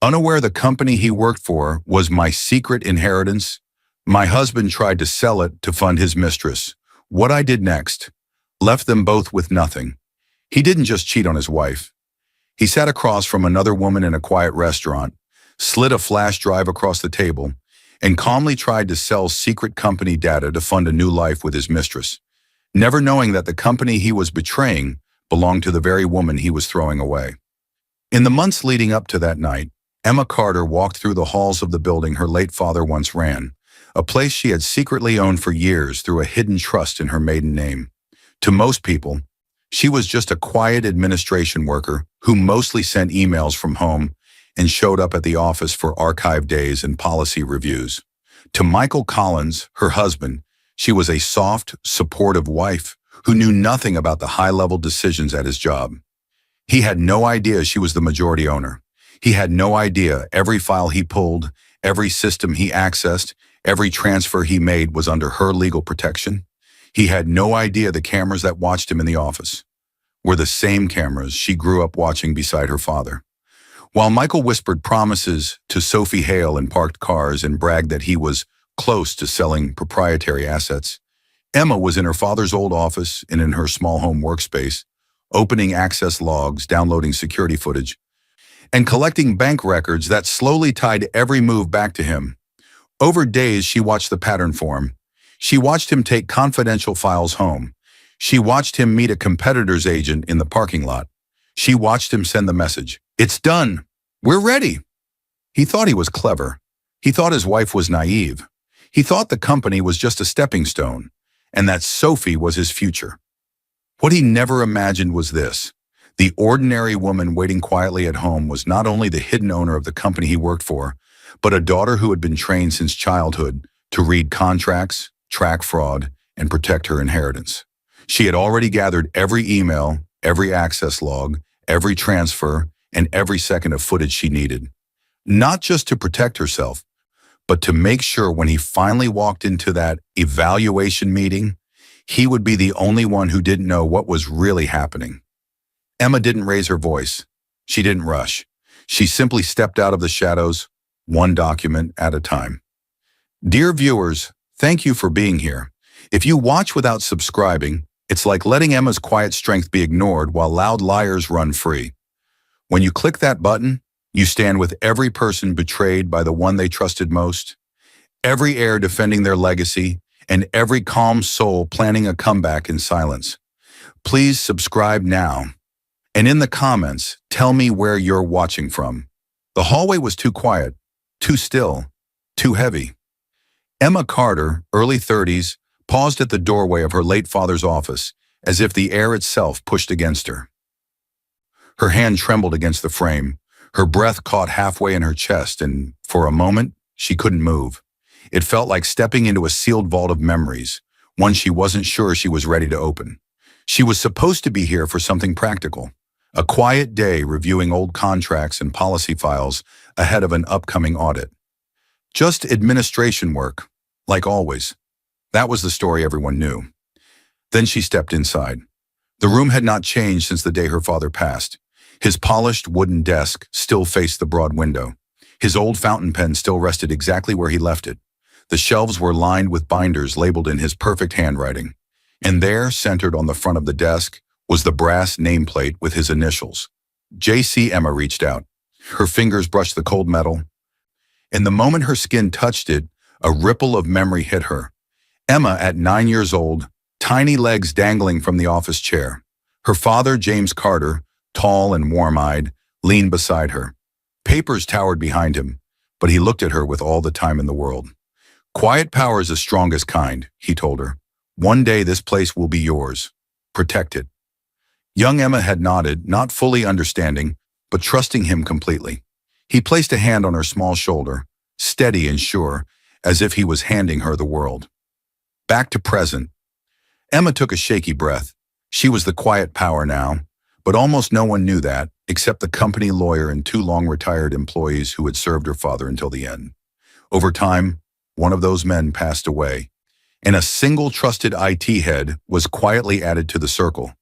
Unaware the company he worked for was my secret inheritance, my husband tried to sell it to fund his mistress. What I did next left them both with nothing. He didn't just cheat on his wife. He sat across from another woman in a quiet restaurant, slid a flash drive across the table, and calmly tried to sell secret company data to fund a new life with his mistress, never knowing that the company he was betraying belonged to the very woman he was throwing away. In the months leading up to that night, Emma Carter walked through the halls of the building her late father once ran, a place she had secretly owned for years through a hidden trust in her maiden name. To most people, she was just a quiet administration worker who mostly sent emails from home and showed up at the office for archive days and policy reviews. To Michael Collins, her husband, she was a soft, supportive wife who knew nothing about the high-level decisions at his job. He had no idea she was the majority owner. He had no idea every file he pulled, every system he accessed, every transfer he made was under her legal protection. He had no idea the cameras that watched him in the office were the same cameras she grew up watching beside her father. While Michael whispered promises to Sophie Hale in parked cars and bragged that he was close to selling proprietary assets, Emma was in her father's old office and in her small home workspace, opening access logs, downloading security footage, and collecting bank records that slowly tied every move back to him. Over days, she watched the pattern form. She watched him take confidential files home. She watched him meet a competitor's agent in the parking lot. She watched him send the message, "It's done. We're ready." He thought he was clever. He thought his wife was naive. He thought the company was just a stepping stone, and that Sophie was his future. What he never imagined was this. The ordinary woman waiting quietly at home was not only the hidden owner of the company he worked for, but a daughter who had been trained since childhood to read contracts, track fraud, and protect her inheritance. She had already gathered every email, every access log, every transfer, and every second of footage she needed. Not just to protect herself, but to make sure when he finally walked into that evaluation meeting, he would be the only one who didn't know what was really happening. Emma didn't raise her voice. She didn't rush. She simply stepped out of the shadows, one document at a time. Dear viewers, thank you for being here. If you watch without subscribing, it's like letting Emma's quiet strength be ignored while loud liars run free. When you click that button, you stand with every person betrayed by the one they trusted most, every heir defending their legacy, and every calm soul planning a comeback in silence. Please subscribe now. And in the comments, tell me where you're watching from. The hallway was too quiet, too still, too heavy. Emma Carter, early 30s, paused at the doorway of her late father's office, as if the air itself pushed against her. Her hand trembled against the frame. Her breath caught halfway in her chest, and for a moment, she couldn't move. It felt like stepping into a sealed vault of memories, one she wasn't sure she was ready to open. She was supposed to be here for something practical. A quiet day reviewing old contracts and policy files ahead of an upcoming audit. Just administration work, like always. That was the story everyone knew. Then she stepped inside. The room had not changed since the day her father passed. His polished wooden desk still faced the broad window. His old fountain pen still rested exactly where he left it. The shelves were lined with binders labeled in his perfect handwriting. And there, centered on the front of the desk, was the brass nameplate with his initials. J.C. Emma reached out. Her fingers brushed the cold metal. And the moment her skin touched it, a ripple of memory hit her. Emma, at 9 years old, tiny legs dangling from the office chair. Her father, James Carter, tall and warm-eyed, leaned beside her. Papers towered behind him, but he looked at her with all the time in the world. "Quiet power is the strongest kind," he told her. "One day this place will be yours. Protect it." Young Emma had nodded, not fully understanding, but trusting him completely. He placed a hand on her small shoulder, steady and sure, as if he was handing her the world. Back to present. Emma took a shaky breath. She was the quiet power now, but almost no one knew that, except the company lawyer and 2 long-retired employees who had served her father until the end. Over time, one of those men passed away, and a single trusted IT head was quietly added to the circle,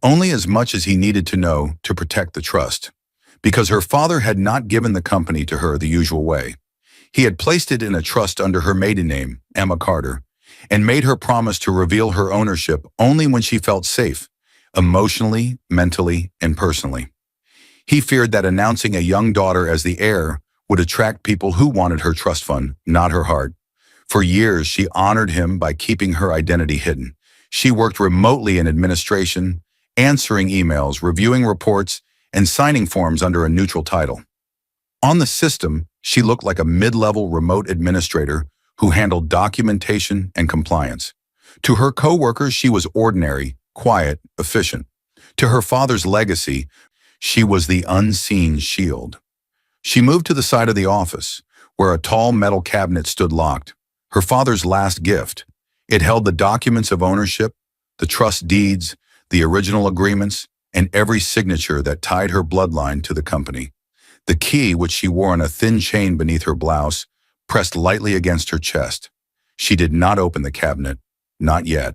only as much as he needed to know to protect the trust. because her father had not given the company to her the usual way. He had placed it in a trust under her maiden name, Emma Carter, and made her promise to reveal her ownership only when she felt safe, emotionally, mentally, and personally. He feared that announcing a young daughter as the heir would attract people who wanted her trust fund, not her heart. For years, she honored him by keeping her identity hidden. She worked remotely in administration, answering emails, reviewing reports, and signing forms under a neutral title. On the system, she looked like a mid-level remote administrator who handled documentation and compliance. To her coworkers, she was ordinary, quiet, efficient. To her father's legacy, she was the unseen shield. She moved to the side of the office, where a tall metal cabinet stood locked, her father's last gift. It held the documents of ownership, the trust deeds, the original agreements, and every signature that tied her bloodline to the company. The key, which she wore on a thin chain beneath her blouse, pressed lightly against her chest. She did not open the cabinet, not yet.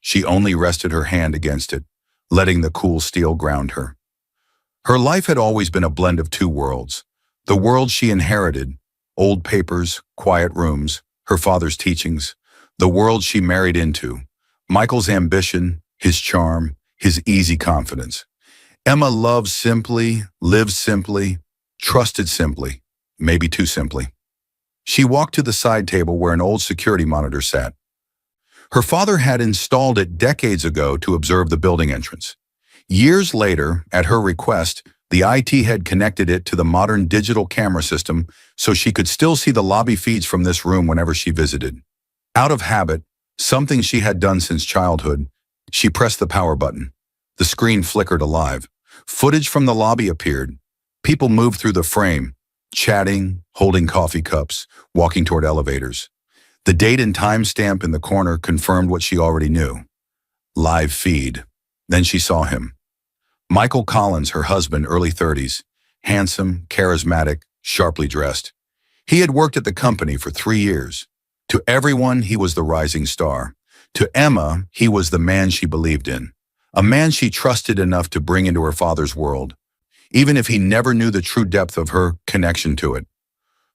She only rested her hand against it, letting the cool steel ground her. Her life had always been a blend of two worlds. The world she inherited, old papers, quiet rooms, her father's teachings. The world she married into, Michael's ambition, his charm, his easy confidence. Emma loved simply, lived simply, trusted simply, maybe too simply. She walked to the side table where an old security monitor sat. Her father had installed it decades ago to observe the building entrance. Years later, at her request, the IT had connected it to the modern digital camera system so she could still see the lobby feeds from this room whenever she visited. Out of habit, something she had done since childhood, she pressed the power button. The screen flickered alive. Footage from the lobby appeared. People moved through the frame, chatting, holding coffee cups, walking toward elevators. The date and timestamp in the corner confirmed what she already knew. Live feed. Then she saw him. Michael Collins, her husband, early 30s, handsome, charismatic, sharply dressed. He had worked at the company for 3 years. To everyone, he was the rising star. To Emma, he was the man she believed in, a man she trusted enough to bring into her father's world, even if he never knew the true depth of her connection to it.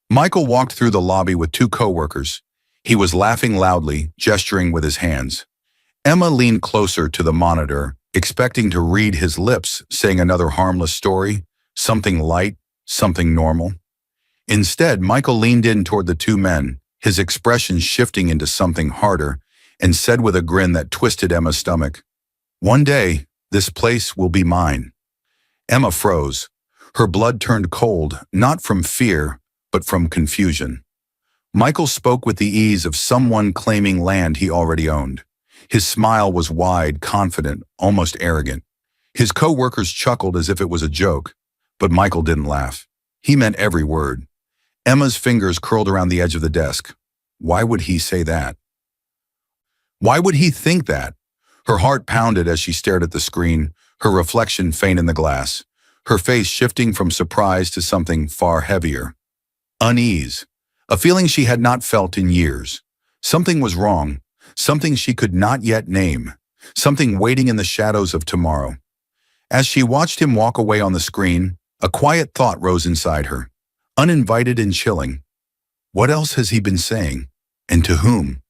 Michael walked through the lobby with 2 coworkers. He was laughing loudly, gesturing with his hands. Emma leaned closer to the monitor, expecting to read his lips, saying another harmless story, something light, something normal. Instead, Michael leaned in toward the 2 men, his expression shifting into something harder, and said with a grin that twisted Emma's stomach, "One day, this place will be mine." Emma froze. Her blood turned cold, not from fear, but from confusion. Michael spoke with the ease of someone claiming land he already owned. His smile was wide, confident, almost arrogant. His co-workers chuckled as if it was a joke, but Michael didn't laugh. He meant every word. Emma's fingers curled around the edge of the desk. Why would he say that? Why would he think that? Her heart pounded as she stared at the screen, her reflection faint in the glass, her face shifting from surprise to something far heavier. Unease, a feeling she had not felt in years. Something was wrong, something she could not yet name, something waiting in the shadows of tomorrow. As she watched him walk away on the screen, a quiet thought rose inside her, uninvited and chilling. What else has he been saying? And to whom?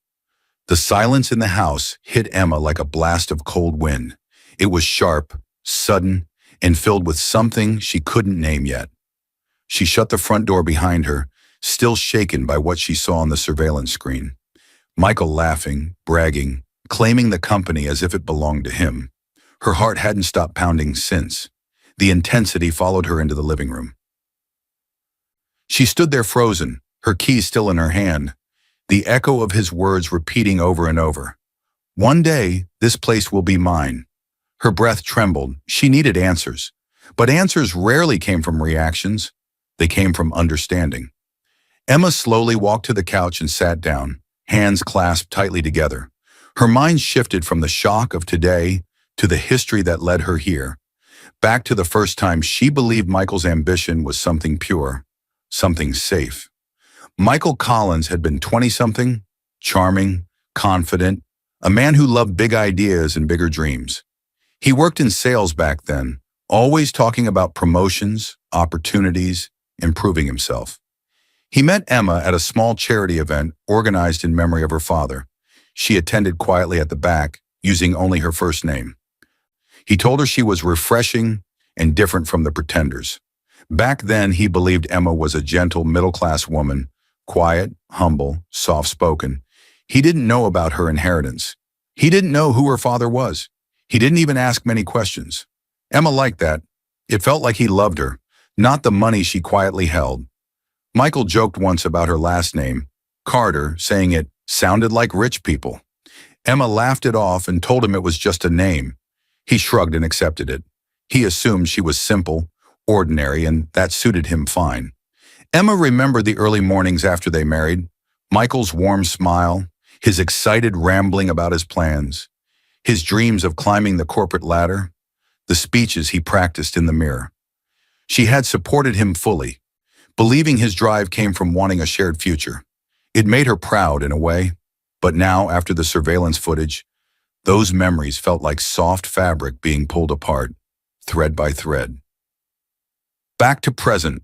The silence in the house hit Emma like a blast of cold wind. It was sharp, sudden, and filled with something she couldn't name yet. She shut the front door behind her, still shaken by what she saw on the surveillance screen. Michael laughing, bragging, claiming the company as if it belonged to him. Her heart hadn't stopped pounding since. The intensity followed her into the living room. She stood there frozen, her keys still in her hand, the echo of his words repeating over and over. One day, this place will be mine. Her breath trembled. She needed answers. But answers rarely came from reactions. They came from understanding. Emma slowly walked to the couch and sat down, hands clasped tightly together. Her mind shifted from the shock of today to the history that led her here, back to the first time she believed Michael's ambition was something pure, something safe. Michael Collins had been 20-something, charming, confident, a man who loved big ideas and bigger dreams. He worked in sales back then, always talking about promotions, opportunities, improving himself. He met Emma at a small charity event organized in memory of her father. She attended quietly at the back, using only her first name. He told her she was refreshing and different from the pretenders. Back then, he believed Emma was a gentle, middle-class woman, quiet, humble, soft-spoken. He didn't know about her inheritance. He didn't know who her father was. He didn't even ask many questions. Emma liked that. It felt like he loved her, not the money she quietly held. Michael joked once about her last name, Carter, saying it sounded like rich people. Emma laughed it off and told him it was just a name. He shrugged and accepted it. He assumed she was simple, ordinary, and that suited him fine. Emma remembered the early mornings after they married, Michael's warm smile, his excited rambling about his plans, his dreams of climbing the corporate ladder, the speeches he practiced in the mirror. She had supported him fully, believing his drive came from wanting a shared future. It made her proud in a way, but now, after the surveillance footage, those memories felt like soft fabric being pulled apart, thread by thread. Back to present.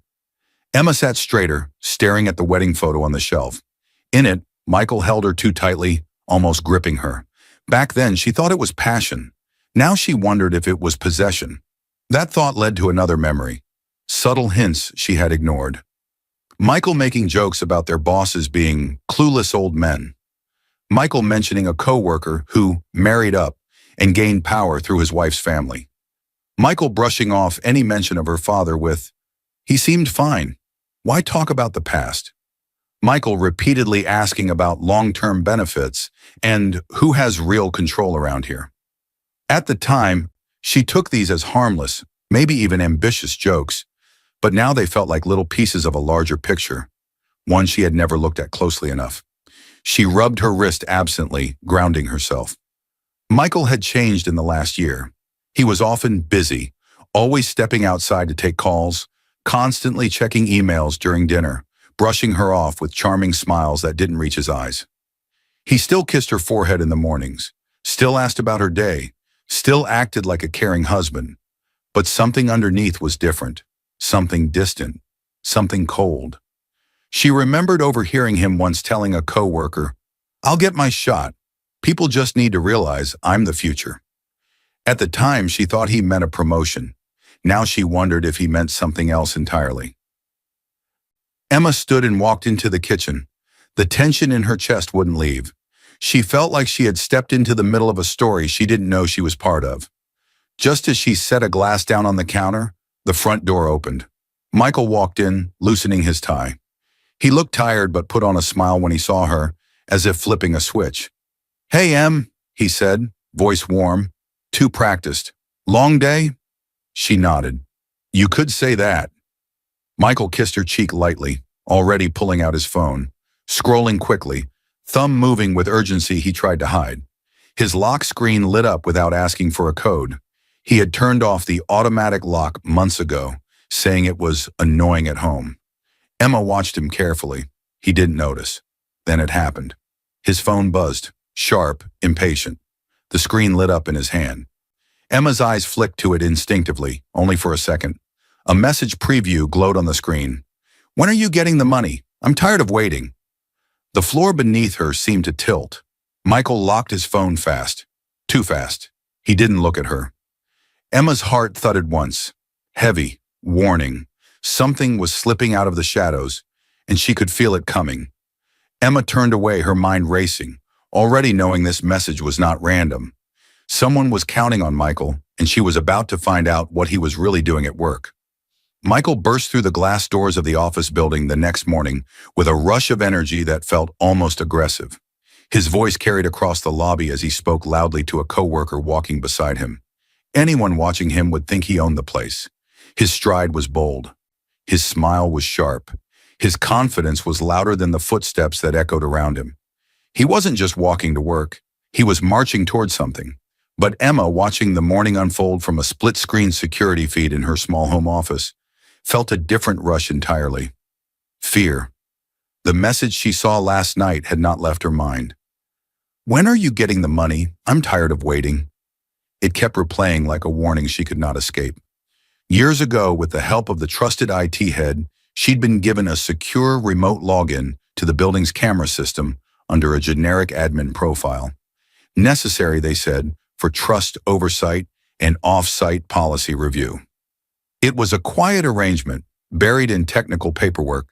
Emma sat straighter, staring at the wedding photo on the shelf. In it, Michael held her too tightly, almost gripping her. Back then, she thought it was passion. Now she wondered if it was possession. That thought led to another memory. Subtle hints she had ignored. Michael making jokes about their bosses being clueless old men. Michael mentioning a coworker who married up and gained power through his wife's family. Michael brushing off any mention of her father with, "He seemed fine. Why talk about the past?" Michael repeatedly asking about long-term benefits and who has real control around here. At the time, she took these as harmless, maybe even ambitious jokes, but now they felt like little pieces of a larger picture, one she had never looked at closely enough. She rubbed her wrist absently, grounding herself. Michael had changed in the last year. He was often busy, always stepping outside to take calls, constantly checking emails during dinner, brushing her off with charming smiles that didn't reach his eyes. He still kissed her forehead in the mornings, still asked about her day, still acted like a caring husband. But something underneath was different, something distant, something cold. She remembered overhearing him once telling a coworker, "I'll get my shot. People just need to realize I'm the future." At the time, she thought he meant a promotion. Now she wondered if he meant something else entirely. Emma stood and walked into the kitchen. The tension in her chest wouldn't leave. She felt like she had stepped into the middle of a story she didn't know she was part of. Just as she set a glass down on the counter, the front door opened. Michael walked in, loosening his tie. He looked tired but put on a smile when he saw her, as if flipping a switch. "Hey, Em," he said, voice warm, too practiced. "Long day?" She nodded. "You could say that." Michael kissed her cheek lightly, already pulling out his phone. Scrolling quickly, thumb moving with urgency he tried to hide. His lock screen lit up without asking for a code. He had turned off the automatic lock months ago, saying it was annoying at home. Emma watched him carefully. He didn't notice. Then it happened. His phone buzzed, sharp, impatient. The screen lit up in his hand. Emma's eyes flicked to it instinctively, only for a second. A message preview glowed on the screen. "When are you getting the money? I'm tired of waiting." The floor beneath her seemed to tilt. Michael locked his phone fast. Too fast. He didn't look at her. Emma's heart thudded once. Heavy, warning. Something was slipping out of the shadows, and she could feel it coming. Emma turned away, her mind racing, already knowing this message was not random. Someone was counting on Michael, and she was about to find out what he was really doing at work. Michael burst through the glass doors of the office building the next morning with a rush of energy that felt almost aggressive. His voice carried across the lobby as he spoke loudly to a coworker walking beside him. Anyone watching him would think he owned the place. His stride was bold. His smile was sharp. His confidence was louder than the footsteps that echoed around him. He wasn't just walking to work. He was marching towards something. But Emma, watching the morning unfold from a split-screen security feed in her small home office, felt a different rush entirely. Fear. The message she saw last night had not left her mind. "When are you getting the money? I'm tired of waiting." It kept replaying like a warning she could not escape. Years ago, with the help of the trusted IT head, she'd been given a secure remote login to the building's camera system under a generic admin profile. Necessary, they said, for trust oversight and off-site policy review. It was a quiet arrangement, buried in technical paperwork.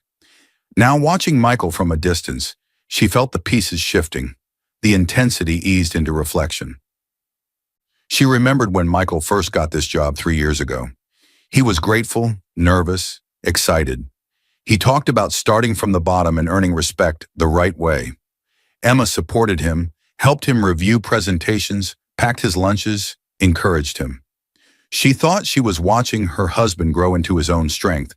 Now, watching Michael from a distance, she felt the pieces shifting. The intensity eased into reflection. She remembered when Michael first got this job 3 years ago. He was grateful, nervous, excited. He talked about starting from the bottom and earning respect the right way. Emma supported him, helped him review presentations, packed his lunches, encouraged him. She thought she was watching her husband grow into his own strength,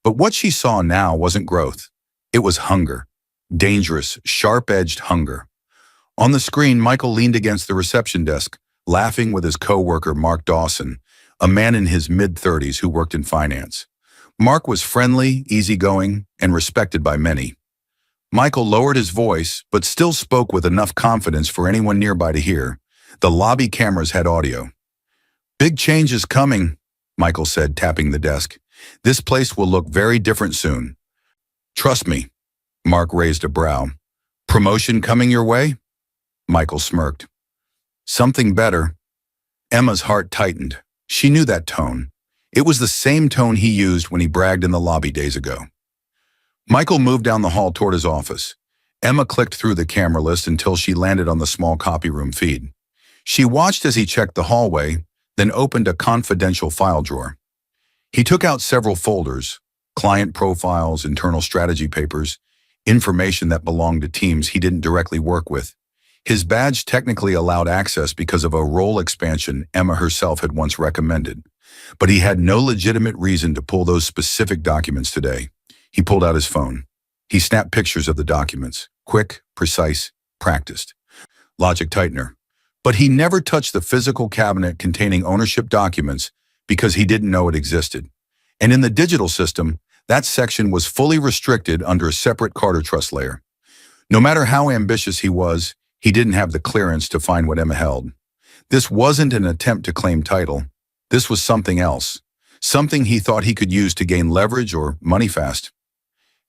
but what she saw now wasn't growth. It was hunger. Dangerous, sharp-edged hunger. On the screen, Michael leaned against the reception desk, laughing with his co-worker Mark Dawson, a man in his mid-30s who worked in finance. Mark was friendly, easygoing, and respected by many. Michael lowered his voice, but still spoke with enough confidence for anyone nearby to hear. The lobby cameras had audio. "Big change is coming," Michael said, tapping the desk. "This place will look very different soon." "Trust me." Mark raised a brow. "Promotion coming your way?" Michael smirked. "Something better." Emma's heart tightened. She knew that tone. It was the same tone he used when he bragged in the lobby days ago. Michael moved down the hall toward his office. Emma clicked through the camera list until she landed on the small copy room feed. She watched as he checked the hallway, then opened a confidential file drawer. He took out several folders, client profiles, internal strategy papers, information that belonged to teams he didn't directly work with. His badge technically allowed access because of a role expansion Emma herself had once recommended, but he had no legitimate reason to pull those specific documents today. He pulled out his phone. He snapped pictures of the documents, quick, precise, practiced. Logic tightener. But he never touched the physical cabinet containing ownership documents because he didn't know it existed. And in the digital system, that section was fully restricted under a separate Carter Trust layer. No matter how ambitious he was, he didn't have the clearance to find what Emma held. This wasn't an attempt to claim title. This was something else. Something he thought he could use to gain leverage or money fast.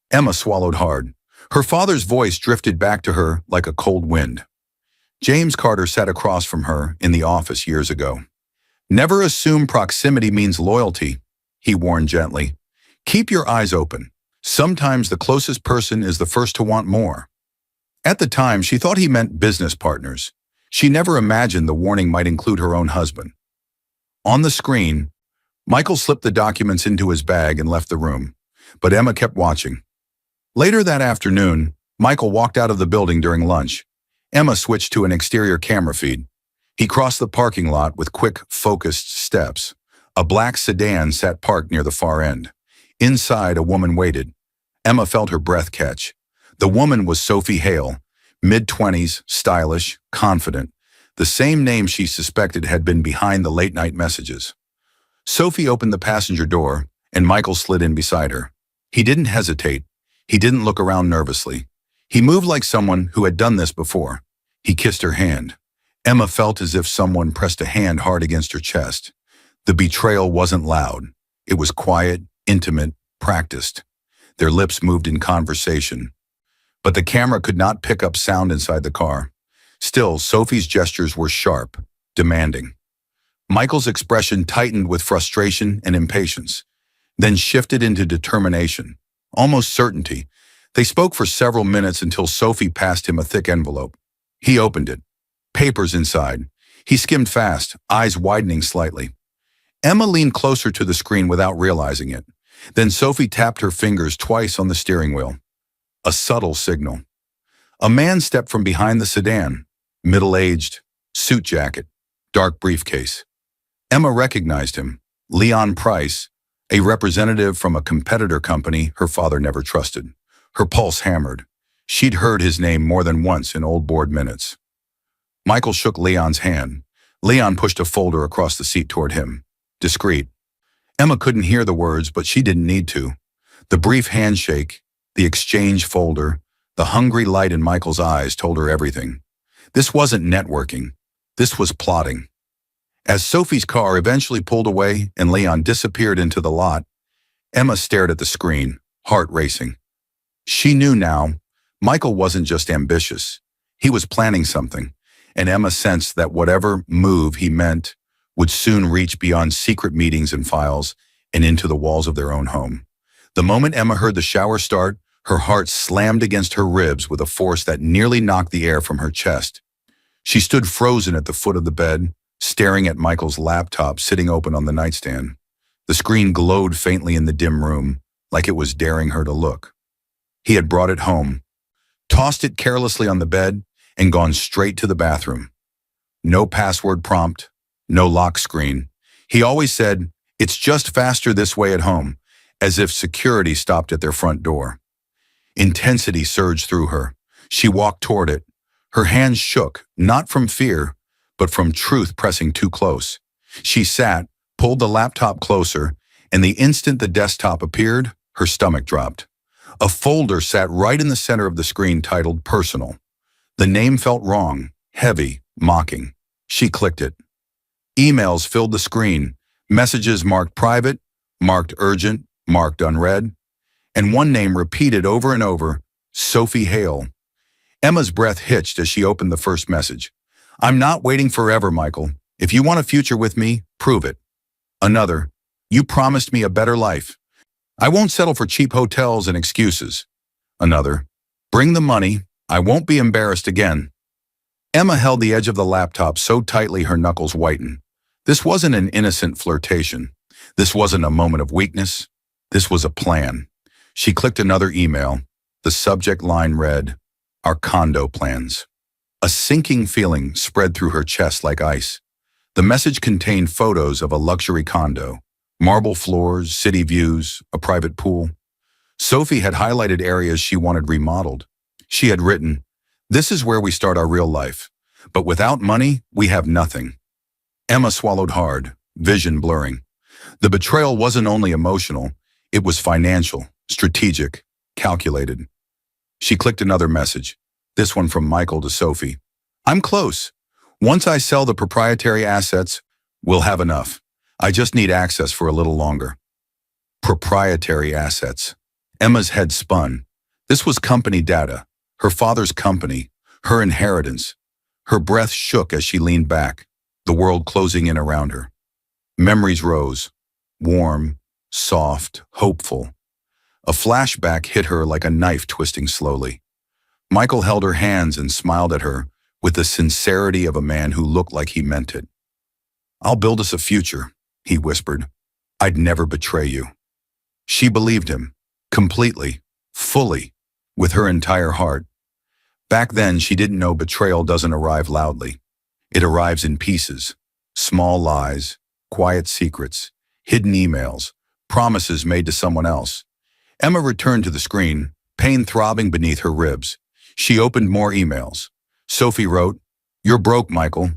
Emma swallowed hard. Her father's voice drifted back to her like a cold wind. James Carter sat across from her in the office years ago. "Never assume proximity means loyalty," he warned gently. "Keep your eyes open. Sometimes the closest person is the first to want more." At the time, she thought he meant business partners. She never imagined the warning might include her own husband. On the screen, Michael slipped the documents into his bag and left the room, but Emma kept watching. Later that afternoon, Michael walked out of the building during lunch. Emma switched to an exterior camera feed. He crossed the parking lot with quick, focused steps. A black sedan sat parked near the far end. Inside, a woman waited. Emma felt her breath catch. The woman was Sophie Hale, mid-20s, stylish, confident. The same name she suspected had been behind the late-night messages. Sophie opened the passenger door, and Michael slid in beside her. He didn't hesitate. He didn't look around nervously. He moved like someone who had done this before. He kissed her hand. Emma felt as if someone pressed a hand hard against her chest. The betrayal wasn't loud. It was quiet, intimate, practiced. Their lips moved in conversation. But the camera could not pick up sound inside the car. Still, Sophie's gestures were sharp, demanding. Michael's expression tightened with frustration and impatience, then shifted into determination, almost certainty. They spoke for several minutes until Sophie passed him a thick envelope. He opened it. Papers inside. He skimmed fast, eyes widening slightly. Emma leaned closer to the screen without realizing it. Then Sophie tapped her fingers twice on the steering wheel. A subtle signal. A man stepped from behind the sedan, middle-aged, suit jacket, dark briefcase. Emma recognized him, Leon Price, a representative from a competitor company her father never trusted. Her pulse hammered. She'd heard his name more than once in old board minutes. Michael shook Leon's hand. Leon pushed a folder across the seat toward him. Discreet. Emma couldn't hear the words, but she didn't need to. The brief handshake, the exchange folder, the hungry light in Michael's eyes told her everything. This wasn't networking. This was plotting. As Sophie's car eventually pulled away and Leon disappeared into the lot, Emma stared at the screen, heart racing. She knew now, Michael wasn't just ambitious. He was planning something, and Emma sensed that whatever move he meant would soon reach beyond secret meetings and files and into the walls of their own home. The moment Emma heard the shower start, her heart slammed against her ribs with a force that nearly knocked the air from her chest. She stood frozen at the foot of the bed, staring at Michael's laptop sitting open on the nightstand. The screen glowed faintly in the dim room, like it was daring her to look. He had brought it home, tossed it carelessly on the bed, and gone straight to the bathroom. No password prompt, no lock screen. He always said, "It's just faster this way at home," as if security stopped at their front door. Intensity surged through her. She walked toward it. Her hands shook, not from fear, but from truth pressing too close. She sat, pulled the laptop closer, and the instant the desktop appeared, her stomach dropped. A folder sat right in the center of the screen titled Personal. The name felt wrong, heavy, mocking. She clicked it. Emails filled the screen, messages marked private, marked urgent, marked unread, and one name repeated over and over, Sophie Hale. Emma's breath hitched as she opened the first message. "I'm not waiting forever, Michael. If you want a future with me, prove it." Another, "You promised me a better life. I won't settle for cheap hotels and excuses." Another, "Bring the money. I won't be embarrassed again." Emma held the edge of the laptop so tightly her knuckles whitened. This wasn't an innocent flirtation. This wasn't a moment of weakness. This was a plan. She clicked another email. The subject line read, "Our condo plans." A sinking feeling spread through her chest like ice. The message contained photos of a luxury condo, marble floors, city views, a private pool. Sophie had highlighted areas she wanted remodeled. She had written, "This is where we start our real life. But without money, we have nothing." Emma swallowed hard, vision blurring. The betrayal wasn't only emotional, it was financial, strategic, calculated. She clicked another message, this one from Michael to Sophie. "I'm close. Once I sell the proprietary assets, we'll have enough. I just need access for a little longer." Proprietary assets. Emma's head spun. This was company data, her father's company, her inheritance. Her breath shook as she leaned back, the world closing in around her. Memories rose, warm, soft, hopeful. A flashback hit her like a knife twisting slowly. Michael held her hands and smiled at her with the sincerity of a man who looked like he meant it. "I'll build us a future," he whispered. "I'd never betray you." She believed him, completely, fully, with her entire heart. Back then, she didn't know betrayal doesn't arrive loudly. It arrives in pieces, small lies, quiet secrets, hidden emails, promises made to someone else. Emma returned to the screen, pain throbbing beneath her ribs. She opened more emails. Sophie wrote, "You're broke, Michael.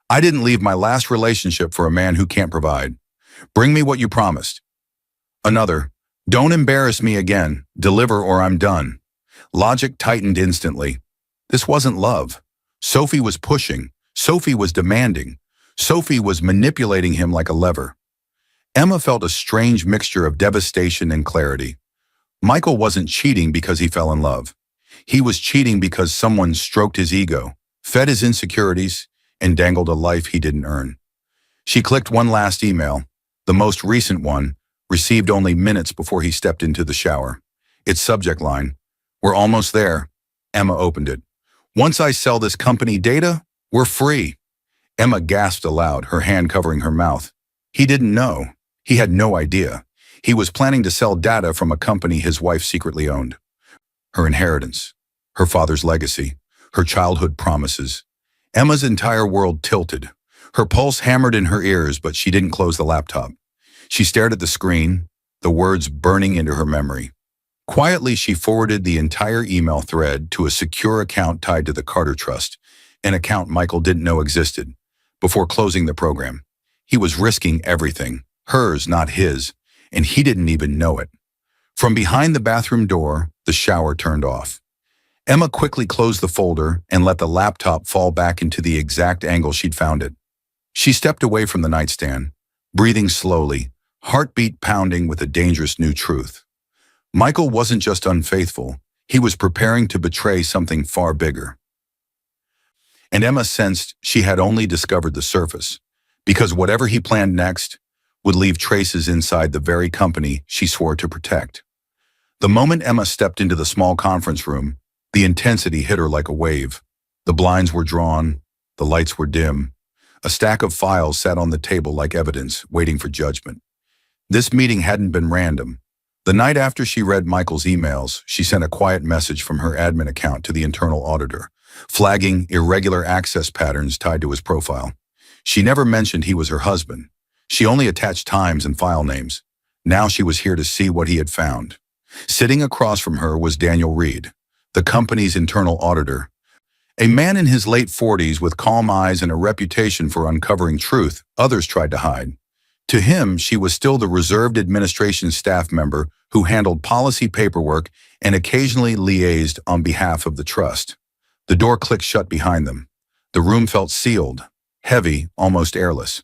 I didn't leave my last relationship for a man who can't provide. Bring me what you promised." Another, "Don't embarrass me again. Deliver or I'm done." Logic tightened instantly. This wasn't love. Sophie was pushing. Sophie was demanding. Sophie was manipulating him like a lever. Emma felt a strange mixture of devastation and clarity. Michael wasn't cheating because he fell in love. He was cheating because someone stroked his ego, fed his insecurities, and dangled a life he didn't earn. She clicked one last email, the most recent one, received only minutes before he stepped into the shower. Its subject line, "We're almost there." Emma opened it. "Once I sell this company data, we're free." Emma gasped aloud, her hand covering her mouth. He didn't know. He had no idea. He was planning to sell data from a company his wife secretly owned. Her inheritance, her father's legacy, her childhood promises. Emma's entire world tilted. Her pulse hammered in her ears, but she didn't close the laptop. She stared at the screen, the words burning into her memory. Quietly, she forwarded the entire email thread to a secure account tied to the Carter Trust, an account Michael didn't know existed, before closing the program. He was risking everything, hers, not his, and he didn't even know it. From behind the bathroom door, the shower turned off. Emma quickly closed the folder and let the laptop fall back into the exact angle she'd found it. She stepped away from the nightstand, breathing slowly, heartbeat pounding with a dangerous new truth. Michael wasn't just unfaithful, he was preparing to betray something far bigger. And Emma sensed she had only discovered the surface, because whatever he planned next would leave traces inside the very company she swore to protect. The moment Emma stepped into the small conference room, the intensity hit her like a wave. The blinds were drawn, the lights were dim. A stack of files sat on the table like evidence, waiting for judgment. This meeting hadn't been random. The night after she read Michael's emails, she sent a quiet message from her admin account to the internal auditor, flagging irregular access patterns tied to his profile. She never mentioned he was her husband. She only attached times and file names. Now she was here to see what he had found. Sitting across from her was Daniel Reed, the company's internal auditor. A man in his late 40s with calm eyes and a reputation for uncovering truth others tried to hide. To him, she was still the reserved administration staff member who handled policy paperwork and occasionally liaised on behalf of the trust. The door clicked shut behind them. The room felt sealed, heavy, almost airless.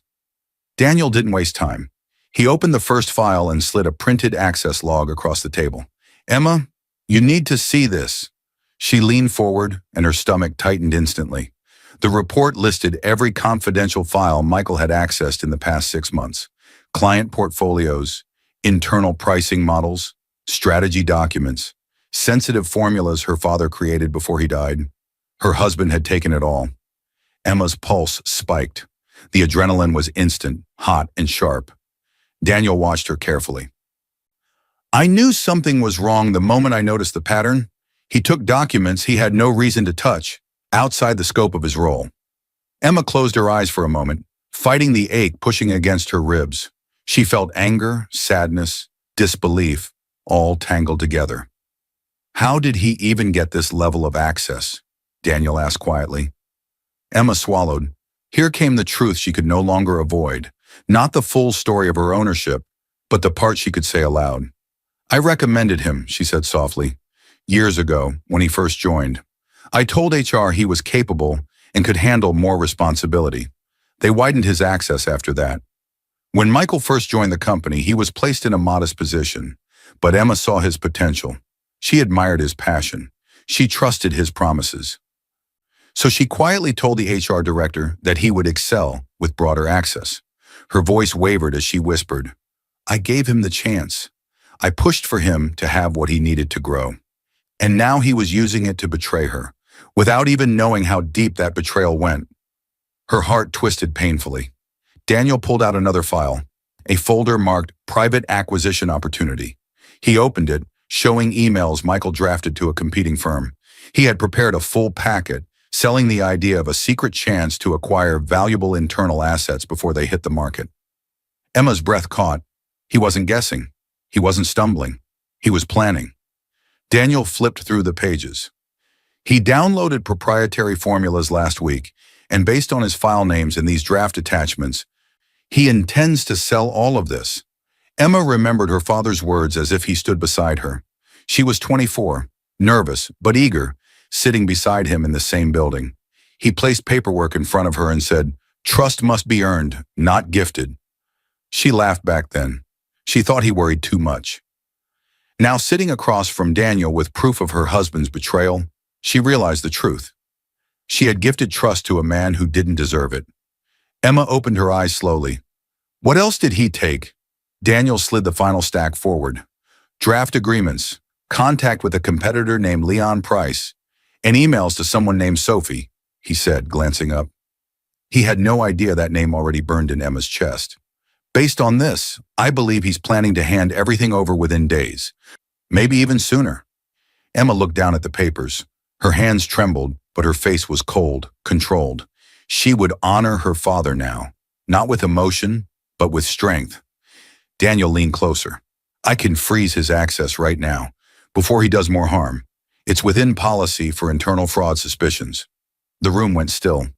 Daniel didn't waste time. He opened the first file and slid a printed access log across the table. "Emma, you need to see this." She leaned forward, and her stomach tightened instantly. The report listed every confidential file Michael had accessed in the past 6 months. Client portfolios, internal pricing models, strategy documents, sensitive formulas her father created before he died. Her husband had taken it all. Emma's pulse spiked. The adrenaline was instant, hot, and sharp. Daniel watched her carefully. "I knew something was wrong the moment I noticed the pattern." He took documents he had no reason to touch, outside the scope of his role. Emma closed her eyes for a moment, fighting the ache pushing against her ribs. She felt anger, sadness, disbelief, all tangled together. "How did he even get this level of access?" Daniel asked quietly. Emma swallowed. Here came the truth she could no longer avoid. Not the full story of her ownership, but the part she could say aloud. "I recommended him," she said softly. "Years ago, when he first joined. I told HR he was capable and could handle more responsibility. They widened his access after that. When Michael first joined the company, he was placed in a modest position, but Emma saw his potential. She admired his passion. She trusted his promises. So she quietly told the HR director that he would excel with broader access. Her voice wavered as she whispered, "I gave him the chance. I pushed for him to have what he needed to grow. And now he was using it to betray her, without even knowing how deep that betrayal went." Her heart twisted painfully. Daniel pulled out another file, a folder marked Private Acquisition Opportunity. He opened it, showing emails Michael drafted to a competing firm. He had prepared a full packet, selling the idea of a secret chance to acquire valuable internal assets before they hit the market. Emma's breath caught. He wasn't guessing. He wasn't stumbling. He was planning. Daniel flipped through the pages. He downloaded proprietary formulas last week, and based on his file names and these draft attachments, he intends to sell all of this. Emma remembered her father's words as if he stood beside her. She was 24, nervous but eager, sitting beside him in the same building. He placed paperwork in front of her and said, "Trust must be earned, not gifted." She laughed back then. She thought he worried too much. Now sitting across from Daniel with proof of her husband's betrayal, she realized the truth. She had gifted trust to a man who didn't deserve it. Emma opened her eyes slowly. What else did he take? Daniel slid the final stack forward. Draft agreements, contact with a competitor named Leon Price, and emails to someone named Sophie, he said, glancing up. He had no idea that name already burned in Emma's chest. Based on this, I believe he's planning to hand everything over within days, maybe even sooner. Emma looked down at the papers. Her hands trembled, but her face was cold, controlled. She would honor her father now, not with emotion, but with strength. Daniel leaned closer. "I can freeze his access right now, before he does more harm. It's within policy for internal fraud suspicions." The room went still.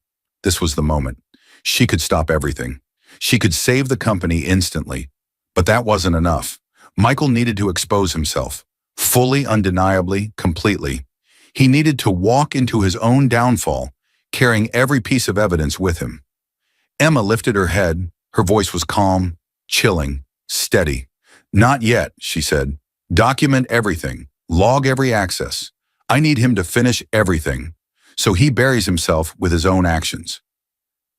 This was the moment. She could stop everything. She could save the company instantly. But that wasn't enough. Michael needed to expose himself, fully, undeniably, completely. He needed to walk into his own downfall, carrying every piece of evidence with him. Emma lifted her head. Her voice was calm, chilling, steady. "Not yet," she said. "Document everything. Log every access. I need him to finish everything, so he buries himself with his own actions."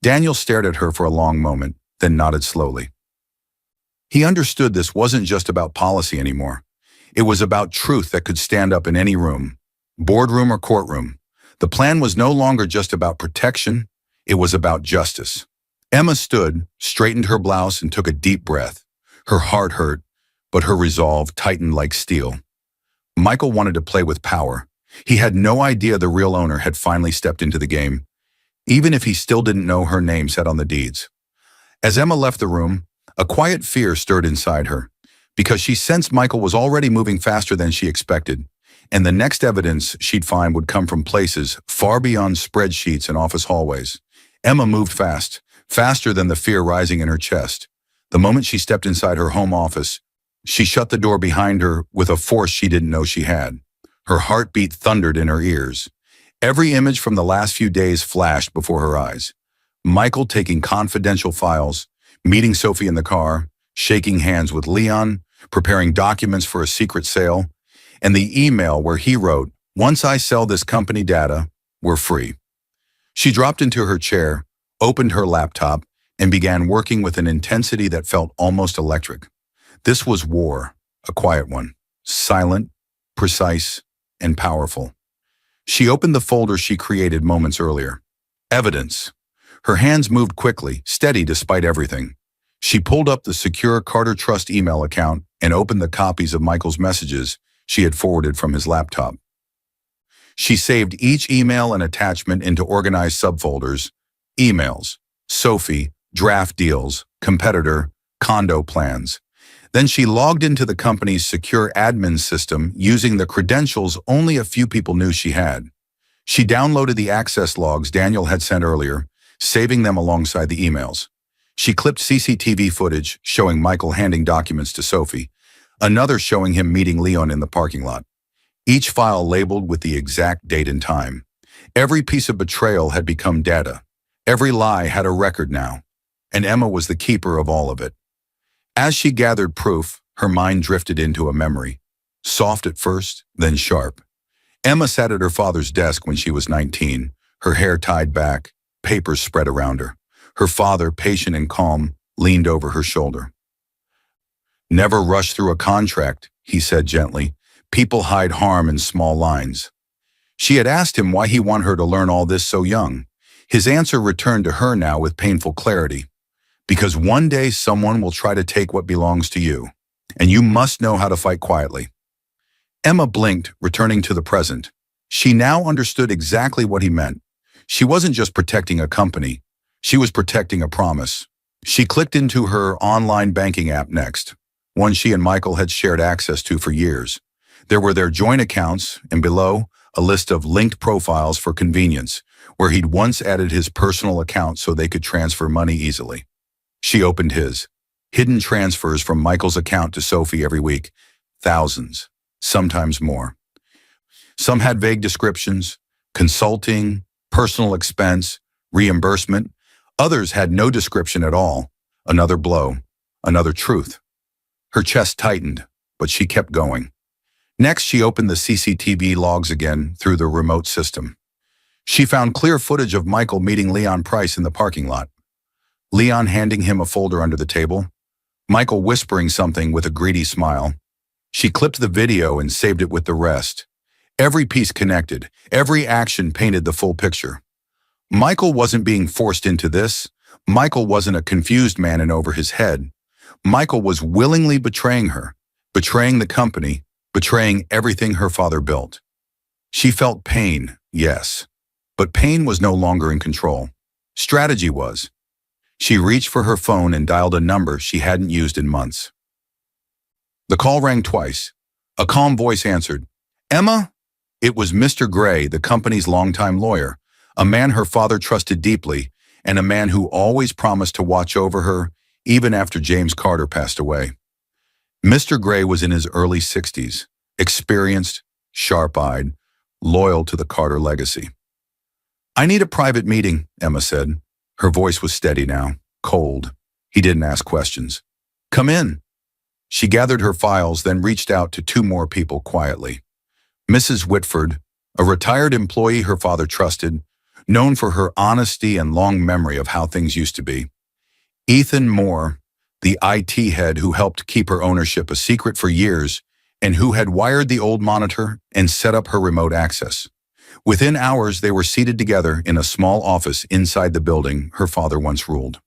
Daniel stared at her for a long moment, then nodded slowly. He understood this wasn't just about policy anymore. It was about truth that could stand up in any room, boardroom or courtroom. The plan was no longer just about protection, it was about justice. Emma stood, straightened her blouse, and took a deep breath. Her heart hurt, but her resolve tightened like steel. Michael wanted to play with power. He had no idea the real owner had finally stepped into the game, even if he still didn't know her name set on the deeds. As Emma left the room, a quiet fear stirred inside her, because she sensed Michael was already moving faster than she expected, and the next evidence she'd find would come from places far beyond spreadsheets and office hallways. Emma moved fast, faster than the fear rising in her chest. The moment she stepped inside her home office, she shut the door behind her with a force she didn't know she had. Her heartbeat thundered in her ears. Every image from the last few days flashed before her eyes. Michael taking confidential files, meeting Sophie in the car, shaking hands with Leon, preparing documents for a secret sale, and the email where he wrote, "Once I sell this company data, we're free." She dropped into her chair, opened her laptop, and began working with an intensity that felt almost electric. This was war, a quiet one, silent, precise, and powerful. She opened the folder she created moments earlier. Evidence. Her hands moved quickly, steady despite everything. She pulled up the secure Carter Trust email account and opened the copies of Michael's messages she had forwarded from his laptop. She saved each email and attachment into organized subfolders: emails, Sophie, draft deals, competitor, condo plans. Then she logged into the company's secure admin system using the credentials only a few people knew she had. She downloaded the access logs Daniel had sent earlier, saving them alongside the emails. She clipped CCTV footage showing Michael handing documents to Sophie, another showing him meeting Leon in the parking lot. Each file labeled with the exact date and time. Every piece of betrayal had become data. Every lie had a record now, and Emma was the keeper of all of it. As she gathered proof, her mind drifted into a memory. Soft at first, then sharp. Emma sat at her father's desk when she was 19, her hair tied back, papers spread around her. Her father, patient and calm, leaned over her shoulder. "Never rush through a contract," he said gently. "People hide harm in small lines." She had asked him why he wanted her to learn all this so young. His answer returned to her now with painful clarity. "Because one day someone will try to take what belongs to you, and you must know how to fight quietly." Emma blinked, returning to the present. She now understood exactly what he meant. She wasn't just protecting a company, she was protecting a promise. She clicked into her online banking app next, one she and Michael had shared access to for years. There were their joint accounts, and below, a list of linked profiles for convenience, where he'd once added his personal account so they could transfer money easily. She opened his. Hidden transfers from Michael's account to Sophie every week. Thousands, sometimes more. Some had vague descriptions: consulting, personal expense, reimbursement. Others had no description at all. Another blow, another truth. Her chest tightened, but she kept going. Next, she opened the CCTV logs again through the remote system. She found clear footage of Michael meeting Leon Price in the parking lot. Leon handing him a folder under the table. Michael whispering something with a greedy smile. She clipped the video and saved it with the rest. Every piece connected, every action painted the full picture. Michael wasn't being forced into this. Michael wasn't a confused man in over his head. Michael was willingly betraying her, betraying the company, betraying everything her father built. She felt pain, yes, but pain was no longer in control. Strategy was. She reached for her phone and dialed a number she hadn't used in months. The call rang twice. A calm voice answered. "Emma?" It was Mr. Gray, the company's longtime lawyer, a man her father trusted deeply, and a man who always promised to watch over her, even after James Carter passed away. Mr. Gray was in his early 60s, experienced, sharp-eyed, loyal to the Carter legacy. "I need a private meeting," Emma said. Her voice was steady now, cold. He didn't ask questions. "Come in." She gathered her files, then reached out to two more people quietly. Mrs. Whitford, a retired employee her father trusted, known for her honesty and long memory of how things used to be. Ethan Moore, the IT head who helped keep her ownership a secret for years and who had wired the old monitor and set up her remote access. Within hours, they were seated together in a small office inside the building her father once ruled.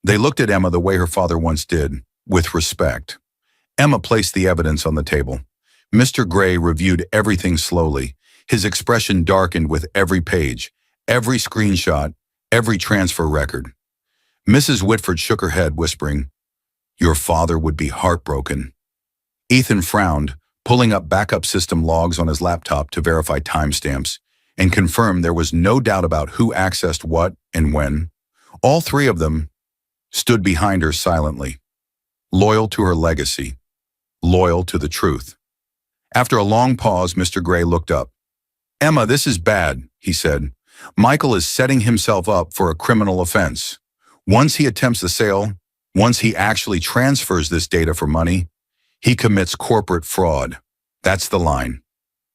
They looked at Emma the way her father once did, with respect. Emma placed the evidence on the table. Mr. Gray reviewed everything slowly. His expression darkened with every page, every screenshot, every transfer record. Mrs. Whitford shook her head, whispering, "Your father would be heartbroken." Ethan frowned, pulling up backup system logs on his laptop to verify timestamps and confirm there was no doubt about who accessed what and when. All three of them stood behind her silently, loyal to her legacy, loyal to the truth. After a long pause, Mr. Gray looked up. "Emma, this is bad," he said. "Michael is setting himself up for a criminal offense. Once he attempts the sale, once he actually transfers this data for money, he commits corporate fraud. That's the line."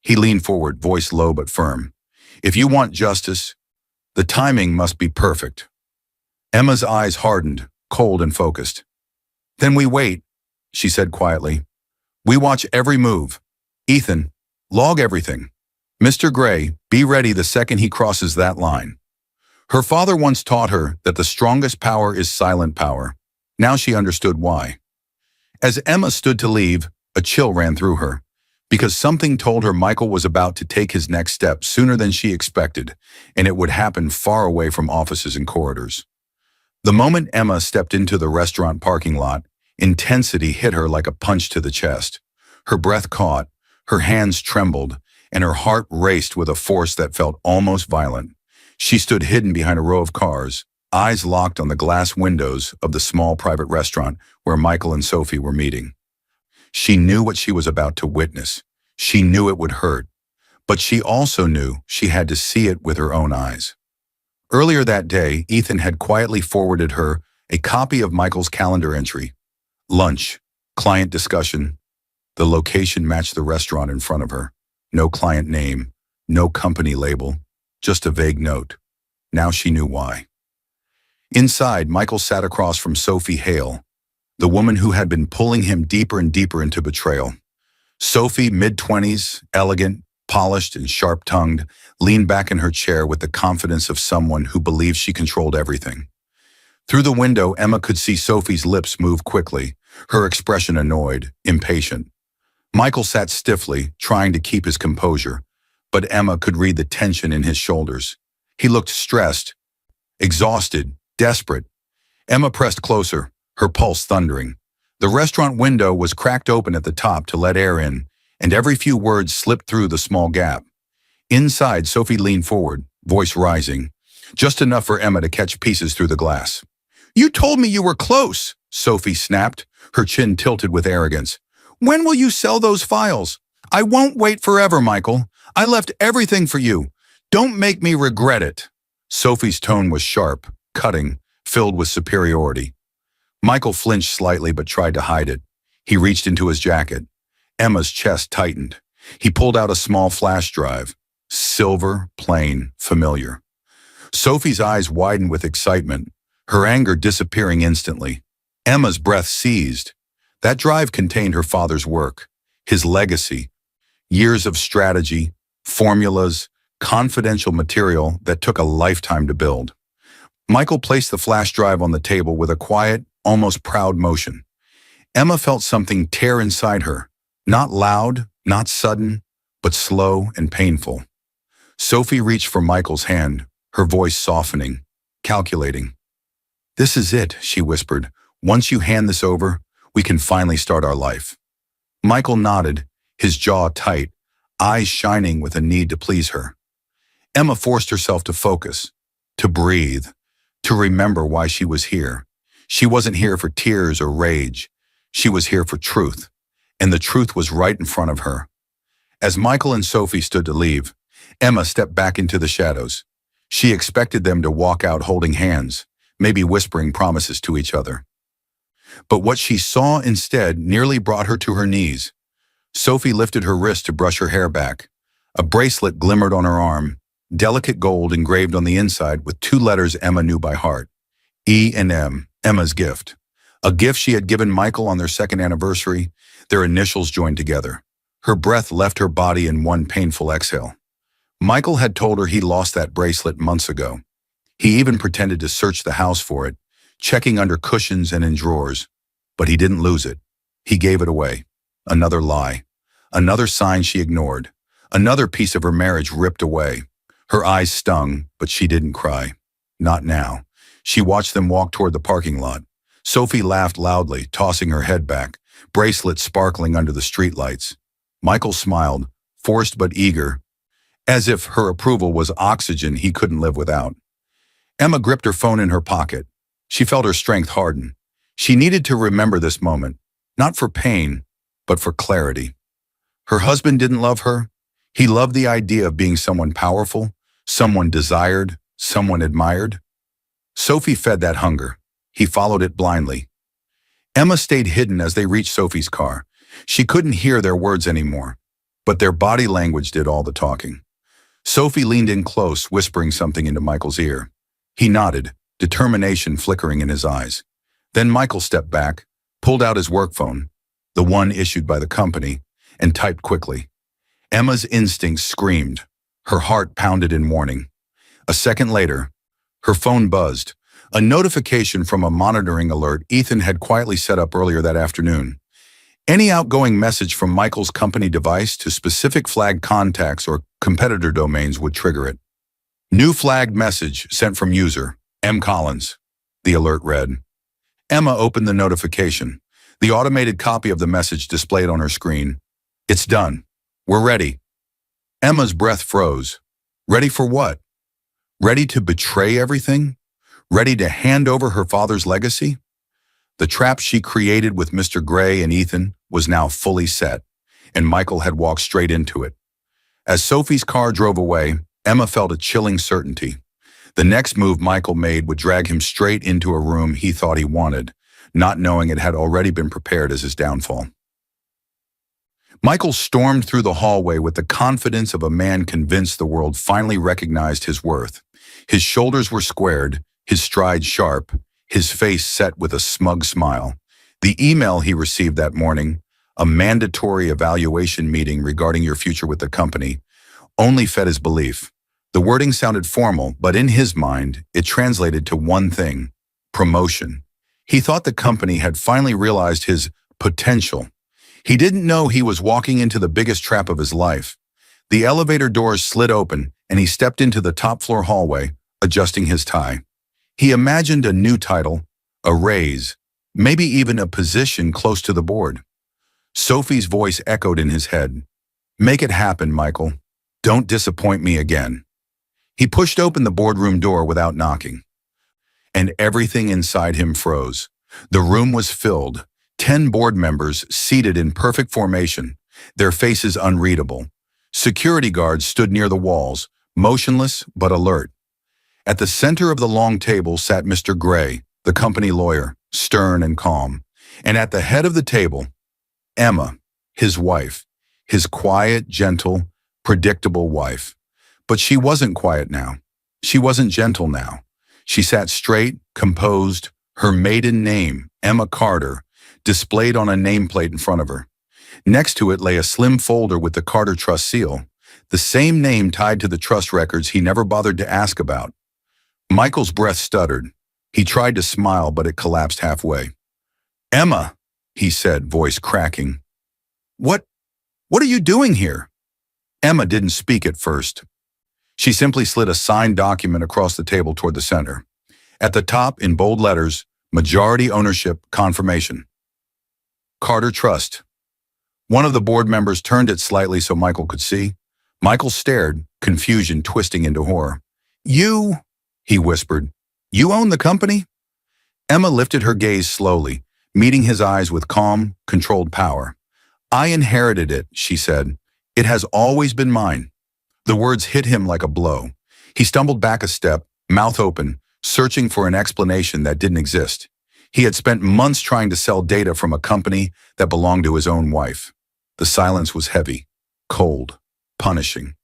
He leaned forward, voice low but firm. "If you want justice, the timing must be perfect." Emma's eyes hardened, cold and focused. "Then we wait," she said quietly. "We watch every move. Ethan, log everything. Mr. Gray, be ready the second he crosses that line." Her father once taught her that the strongest power is silent power. Now she understood why. As Emma stood to leave, a chill ran through her, because something told her Michael was about to take his next step sooner than she expected, and it would happen far away from offices and corridors. The moment Emma stepped into the restaurant parking lot, intensity hit her like a punch to the chest. Her breath caught, her hands trembled, and her heart raced with a force that felt almost violent. She stood hidden behind a row of cars, eyes locked on the glass windows of the small private restaurant where Michael and Sophie were meeting. She knew what she was about to witness. She knew it would hurt, but she also knew she had to see it with her own eyes. Earlier that day, Ethan had quietly forwarded her a copy of Michael's calendar entry. Lunch, client discussion. The location matched the restaurant in front of her. No client name, no company label, just a vague note. Now she knew why. Inside, Michael sat across from Sophie Hale, the woman who had been pulling him deeper and deeper into betrayal. Sophie, mid-20s, elegant, polished and sharp-tongued, leaned back in her chair with the confidence of someone who believed she controlled everything. Through the window, Emma could see Sophie's lips move quickly, her expression annoyed, impatient. Michael sat stiffly, trying to keep his composure, but Emma could read the tension in his shoulders. He looked stressed, exhausted, desperate. Emma pressed closer, her pulse thundering. The restaurant window was cracked open at the top to let air in, and every few words slipped through the small gap. Inside, Sophie leaned forward, voice rising, just enough for Emma to catch pieces through the glass. "You told me you were close," Sophie snapped, her chin tilted with arrogance. "When will you sell those files?" "I won't wait forever, Michael. I left everything for you. Don't make me regret it." Sophie's tone was sharp, cutting, filled with superiority. Michael flinched slightly but tried to hide it. He reached into his jacket. Emma's chest tightened. He pulled out a small flash drive. Silver, plain, familiar. Sophie's eyes widened with excitement, her anger disappearing instantly. Emma's breath seized. That drive contained her father's work, his legacy, years of strategy, formulas, confidential material that took a lifetime to build. Michael placed the flash drive on the table with a quiet, almost proud motion. Emma felt something tear inside her, not loud, not sudden, but slow and painful. Sophie reached for Michael's hand, her voice softening, calculating. "This is it," she whispered. "Once you hand this over, we can finally start our life." Michael nodded, his jaw tight, eyes shining with a need to please her. Emma forced herself to focus, to breathe, to remember why she was here. She wasn't here for tears or rage. She was here for truth, and the truth was right in front of her. As Michael and Sophie stood to leave, Emma stepped back into the shadows. She expected them to walk out holding hands, maybe whispering promises to each other. But what she saw instead nearly brought her to her knees. Sophie lifted her wrist to brush her hair back. A bracelet glimmered on her arm, delicate gold engraved on the inside with two letters Emma knew by heart. E and M, Emma's gift. A gift she had given Michael on their second anniversary, their initials joined together. Her breath left her body in one painful exhale. Michael had told her he lost that bracelet months ago. He even pretended to search the house for it, checking under cushions and in drawers. But he didn't lose it. He gave it away. Another lie. Another sign she ignored. Another piece of her marriage ripped away. Her eyes stung, but she didn't cry. Not now. She watched them walk toward the parking lot. Sophie laughed loudly, tossing her head back, bracelet sparkling under the streetlights. Michael smiled, forced but eager, as if her approval was oxygen he couldn't live without. Emma gripped her phone in her pocket. She felt her strength harden. She needed to remember this moment, not for pain, but for clarity. Her husband didn't love her. He loved the idea of being someone powerful, someone desired, someone admired. Sophie fed that hunger. He followed it blindly. Emma stayed hidden as they reached Sophie's car. She couldn't hear their words anymore, but their body language did all the talking. Sophie leaned in close, whispering something into Michael's ear. He nodded, determination flickering in his eyes. Then Michael stepped back, pulled out his work phone, the one issued by the company, and typed quickly. Emma's instincts screamed. Her heart pounded in warning. A second later, her phone buzzed, a notification from a monitoring alert Ethan had quietly set up earlier that afternoon. Any outgoing message from Michael's company device to specific flagged contacts or competitor domains would trigger it. New flagged message sent from user, M. Collins, the alert read. Emma opened the notification. The automated copy of the message displayed on her screen. It's done. We're ready. Emma's breath froze. Ready for what? Ready to betray everything? Ready to hand over her father's legacy? The trap she created with Mr. Gray and Ethan was now fully set, and Michael had walked straight into it. As Sophie's car drove away, Emma felt a chilling certainty. The next move Michael made would drag him straight into a room he thought he wanted, not knowing it had already been prepared as his downfall. Michael stormed through the hallway with the confidence of a man convinced the world finally recognized his worth. His shoulders were squared, his stride sharp, his face set with a smug smile. The email he received that morning, a mandatory evaluation meeting regarding your future with the company, only fed his belief. The wording sounded formal, but in his mind, it translated to one thing: promotion. He thought the company had finally realized his potential. He didn't know he was walking into the biggest trap of his life. The elevator doors slid open, and he stepped into the top-floor hallway, adjusting his tie. He imagined a new title, a raise, maybe even a position close to the board. Sophie's voice echoed in his head. Make it happen, Michael. Don't disappoint me again. He pushed open the boardroom door without knocking. And everything inside him froze. The room was filled, 10 board members seated in perfect formation, their faces unreadable. Security guards stood near the walls, motionless but alert. At the center of the long table sat Mr. Gray, the company lawyer, stern and calm. And at the head of the table, Emma, his wife, his quiet, gentle, predictable wife. But she wasn't quiet now. She wasn't gentle now. She sat straight, composed, her maiden name, Emma Carter, displayed on a nameplate in front of her. Next to it lay a slim folder with the Carter Trust seal, the same name tied to the trust records he never bothered to ask about. Michael's breath stuttered. He tried to smile, but it collapsed halfway. Emma, he said, voice cracking. What are you doing here? Emma didn't speak at first. She simply slid a signed document across the table toward the center. At the top, in bold letters, majority ownership confirmation. Carter Trust. One of the board members turned it slightly so Michael could see. Michael stared, confusion twisting into horror. You, he whispered, you own the company? Emma lifted her gaze slowly, meeting his eyes with calm, controlled power. I inherited it, she said. It has always been mine. The words hit him like a blow. He stumbled back a step, mouth open, searching for an explanation that didn't exist. He had spent months trying to sell data from a company that belonged to his own wife. The silence was heavy, cold, punishing.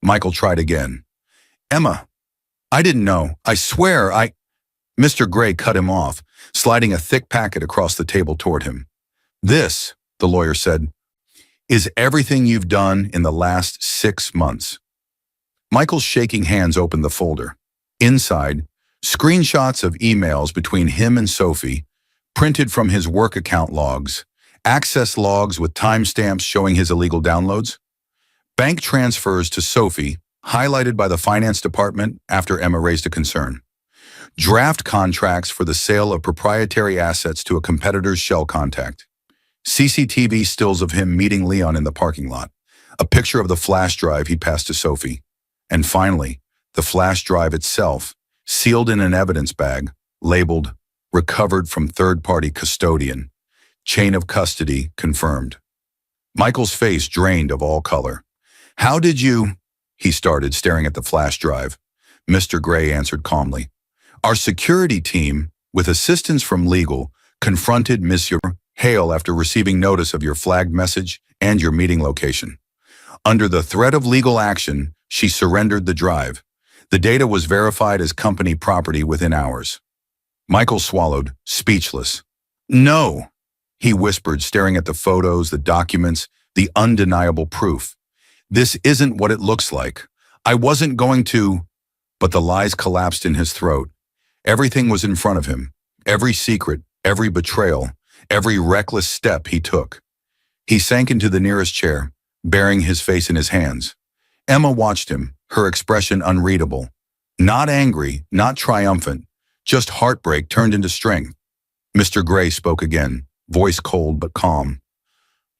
Michael tried again. Emma, I didn't know. I swear, Mr. Gray cut him off, sliding a thick packet across the table toward him. This, the lawyer said, is everything you've done in the last 6 months. Michael's shaking hands opened the folder. Inside, screenshots of emails between him and Sophie, printed from his work account logs, access logs with timestamps showing his illegal downloads, bank transfers to Sophie, highlighted by the finance department after Emma raised a concern, draft contracts for the sale of proprietary assets to a competitor's shell contact, CCTV stills of him meeting Leon in the parking lot, a picture of the flash drive he passed to Sophie, and finally, the flash drive itself, sealed in an evidence bag, labeled, recovered from third-party custodian, chain of custody confirmed. Michael's face drained of all color. How did you, he started, staring at the flash drive. Mr. Gray answered calmly. Our security team, with assistance from legal, confronted Monsieur Hale after receiving notice of your flagged message and your meeting location. Under the threat of legal action, she surrendered the drive. The data was verified as company property within hours. Michael swallowed, speechless. No, he whispered, staring at the photos, the documents, the undeniable proof. This isn't what it looks like. I wasn't going to... But the lies collapsed in his throat. Everything was in front of him. Every secret, every betrayal, every reckless step he took. He sank into the nearest chair, burying his face in his hands. Emma watched him, her expression unreadable. Not angry, not triumphant, just heartbreak turned into strength. Mr. Gray spoke again, voice cold but calm.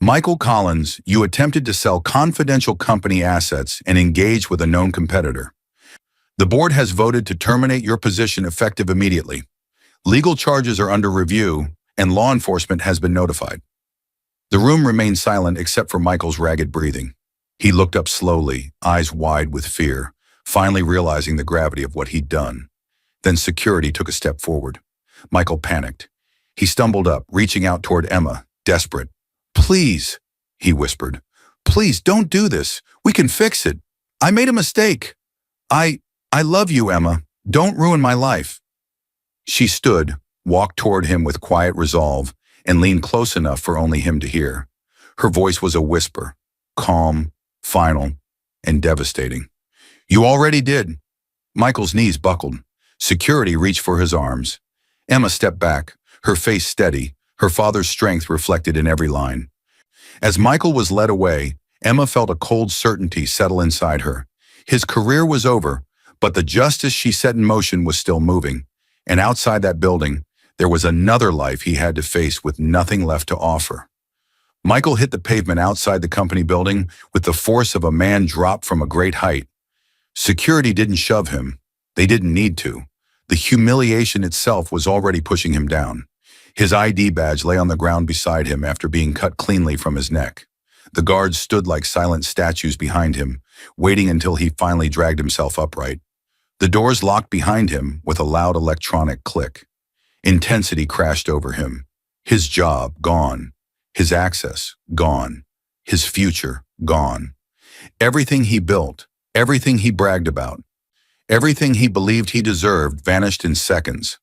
Michael Collins, you attempted to sell confidential company assets and engage with a known competitor. The board has voted to terminate your position effective immediately. Legal charges are under review, and law enforcement has been notified. The room remained silent except for Michael's ragged breathing. He looked up slowly, eyes wide with fear, finally realizing the gravity of what he'd done. Then security took a step forward. Michael panicked. He stumbled up, reaching out toward Emma, desperate. Please, he whispered. Please, don't do this. We can fix it. I made a mistake. I love you, Emma. Don't ruin my life. She stood, walked toward him with quiet resolve, and leaned close enough for only him to hear. Her voice was a whisper, calm, final, and devastating. You already did. Michael's knees buckled. Security reached for his arms. Emma stepped back, her face steady, her father's strength reflected in every line. As Michael was led away, Emma felt a cold certainty settle inside her. His career was over, but the justice she set in motion was still moving. And outside that building, there was another life he had to face with nothing left to offer. Michael hit the pavement outside the company building with the force of a man dropped from a great height. Security didn't shove him. They didn't need to. The humiliation itself was already pushing him down. His ID badge lay on the ground beside him after being cut cleanly from his neck. The guards stood like silent statues behind him, waiting until he finally dragged himself upright. The doors locked behind him with a loud electronic click. Intensity crashed over him. His job gone. His access gone. His future gone. Everything he built, everything he bragged about, everything he believed he deserved vanished in seconds.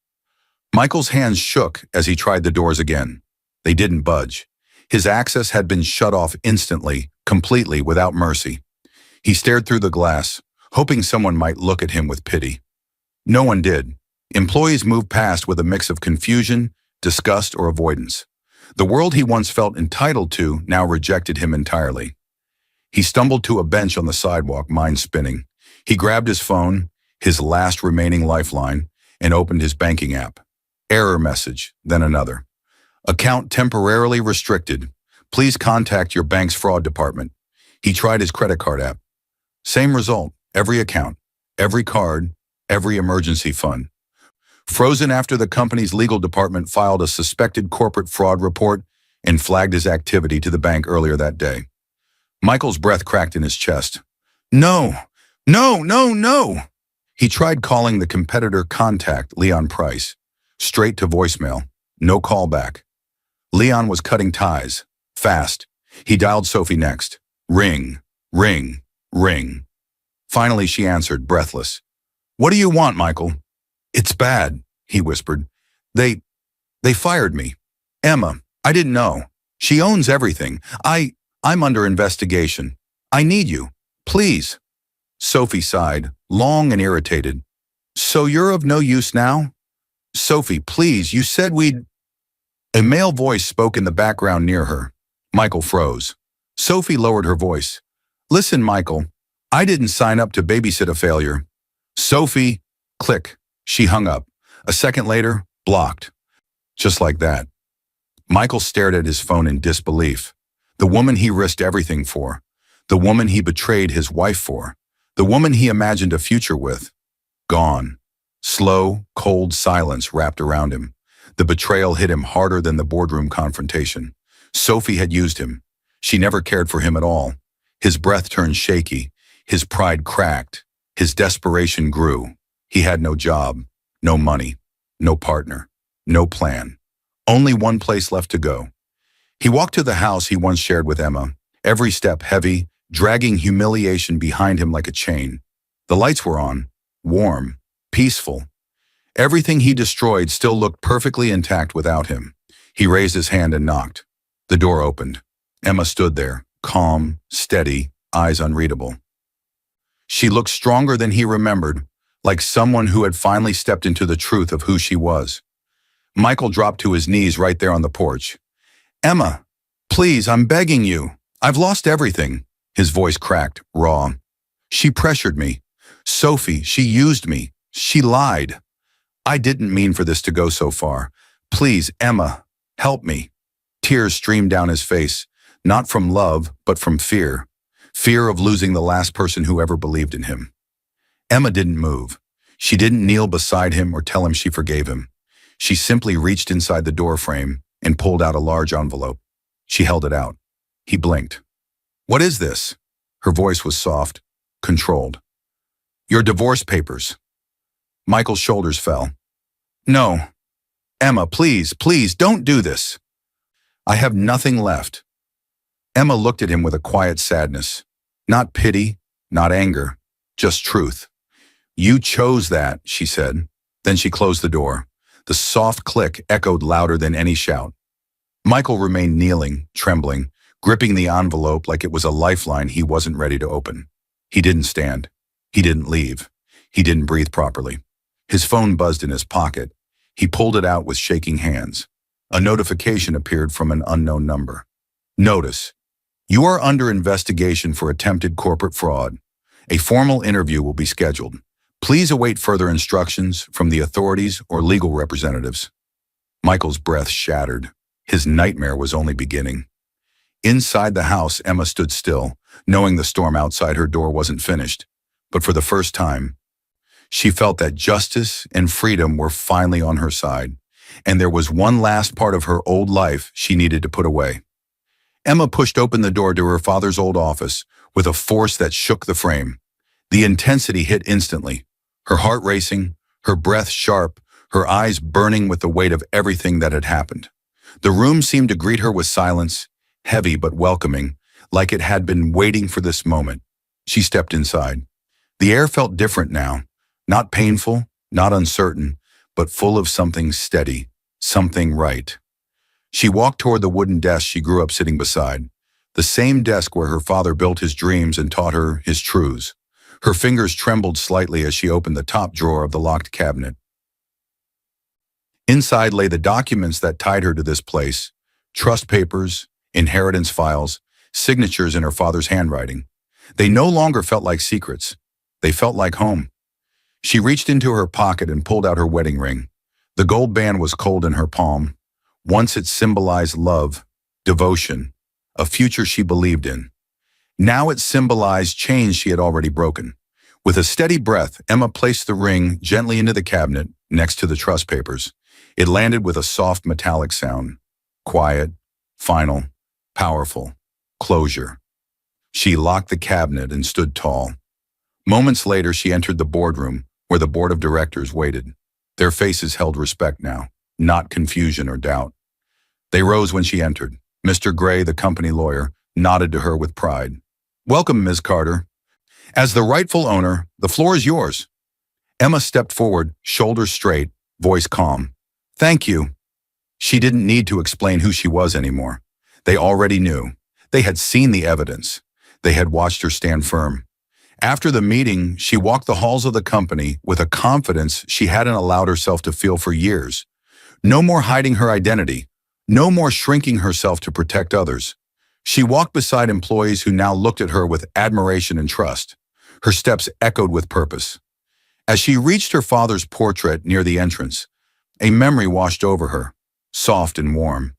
Michael's hands shook as he tried the doors again. They didn't budge. His access had been shut off instantly, completely, without mercy. He stared through the glass, hoping someone might look at him with pity. No one did. Employees moved past with a mix of confusion, disgust, or avoidance. The world he once felt entitled to now rejected him entirely. He stumbled to a bench on the sidewalk, mind spinning. He grabbed his phone, his last remaining lifeline, and opened his banking app. Error message, then another. Account temporarily restricted. Please contact your bank's fraud department. He tried his credit card app. Same result, every account, every card, every emergency fund. Frozen after the company's legal department filed a suspected corporate fraud report and flagged his activity to the bank earlier that day. Michael's breath cracked in his chest. No, no, no, no! He tried calling the competitor contact, Leon Price. Straight to voicemail. No callback. Leon was cutting ties. Fast. He dialed Sophie next. Ring. Ring. Ring. Finally, she answered, breathless. What do you want, Michael? It's bad, he whispered. They fired me. Emma, I didn't know. She owns everything. I'm under investigation. I need you. Please. Sophie sighed, long and irritated. So you're of no use now? Sophie, please, you said we'd... A male voice spoke in the background near her. Michael froze. Sophie lowered her voice. Listen, Michael, I didn't sign up to babysit a failure. Sophie, click. She hung up. A second later, blocked. Just like that. Michael stared at his phone in disbelief. The woman he risked everything for. The woman he betrayed his wife for. The woman he imagined a future with. Gone. Slow, cold silence wrapped around him. The betrayal hit him harder than the boardroom confrontation. Sophie had used him. She never cared for him at all. His breath turned shaky. His pride cracked. His desperation grew. He had no job, no money, no partner, no plan. Only one place left to go. He walked to the house he once shared with Emma, every step heavy, dragging humiliation behind him like a chain. The lights were on, warm, peaceful. Everything he destroyed still looked perfectly intact without him. He raised his hand and knocked. The door opened. Emma stood there, calm, steady, eyes unreadable. She looked stronger than he remembered, like someone who had finally stepped into the truth of who she was. Michael dropped to his knees right there on the porch. Emma, please, I'm begging you. I've lost everything. His voice cracked, raw. She pressured me. Sophie, she used me. She lied. I didn't mean for this to go so far. Please, Emma, help me. Tears streamed down his face, not from love, but from fear. Fear of losing the last person who ever believed in him. Emma didn't move. She didn't kneel beside him or tell him she forgave him. She simply reached inside the door frame and pulled out a large envelope. She held it out. He blinked. What is this? Her voice was soft, controlled. Your divorce papers. Michael's shoulders fell. No. Emma, please, please, don't do this. I have nothing left. Emma looked at him with a quiet sadness. Not pity, not anger, just truth. You chose that, she said. Then she closed the door. The soft click echoed louder than any shout. Michael remained kneeling, trembling, gripping the envelope like it was a lifeline he wasn't ready to open. He didn't stand. He didn't leave. He didn't breathe properly. His phone buzzed in his pocket. He pulled it out with shaking hands. A notification appeared from an unknown number. Notice: you are under investigation for attempted corporate fraud. A formal interview will be scheduled. Please await further instructions from the authorities or legal representatives. Michael's breath shattered. His nightmare was only beginning. Inside the house, Emma stood still, knowing the storm outside her door wasn't finished. But for the first time, she felt that justice and freedom were finally on her side, and there was one last part of her old life she needed to put away. Emma pushed open the door to her father's old office with a force that shook the frame. The intensity hit instantly, her heart racing, her breath sharp, her eyes burning with the weight of everything that had happened. The room seemed to greet her with silence, heavy but welcoming, like it had been waiting for this moment. She stepped inside. The air felt different now, not painful, not uncertain, but full of something steady, something right. She walked toward the wooden desk she grew up sitting beside, the same desk where her father built his dreams and taught her his truths. Her fingers trembled slightly as she opened the top drawer of the locked cabinet. Inside lay the documents that tied her to this place: trust papers, inheritance files, signatures in her father's handwriting. They no longer felt like secrets. They felt like home. She reached into her pocket and pulled out her wedding ring. The gold band was cold in her palm. Once it symbolized love, devotion, a future she believed in. Now it symbolized chains she had already broken. With a steady breath, Emma placed the ring gently into the cabinet next to the trust papers. It landed with a soft metallic sound. Quiet, final, powerful. Closure. She locked the cabinet and stood tall. Moments later, she entered the boardroom, where the board of directors waited. Their faces held respect now, not confusion or doubt. They rose when she entered. Mr. Gray, the company lawyer, nodded to her with pride. "Welcome, Ms. Carter. As the rightful owner, the floor is yours." Emma stepped forward, shoulders straight, voice calm. "Thank you." She didn't need to explain who she was anymore. They already knew. They had seen the evidence. They had watched her stand firm. After the meeting, she walked the halls of the company with a confidence she hadn't allowed herself to feel for years. No more hiding her identity. No more shrinking herself to protect others. She walked beside employees who now looked at her with admiration and trust. Her steps echoed with purpose. As she reached her father's portrait near the entrance, a memory washed over her, soft and warm.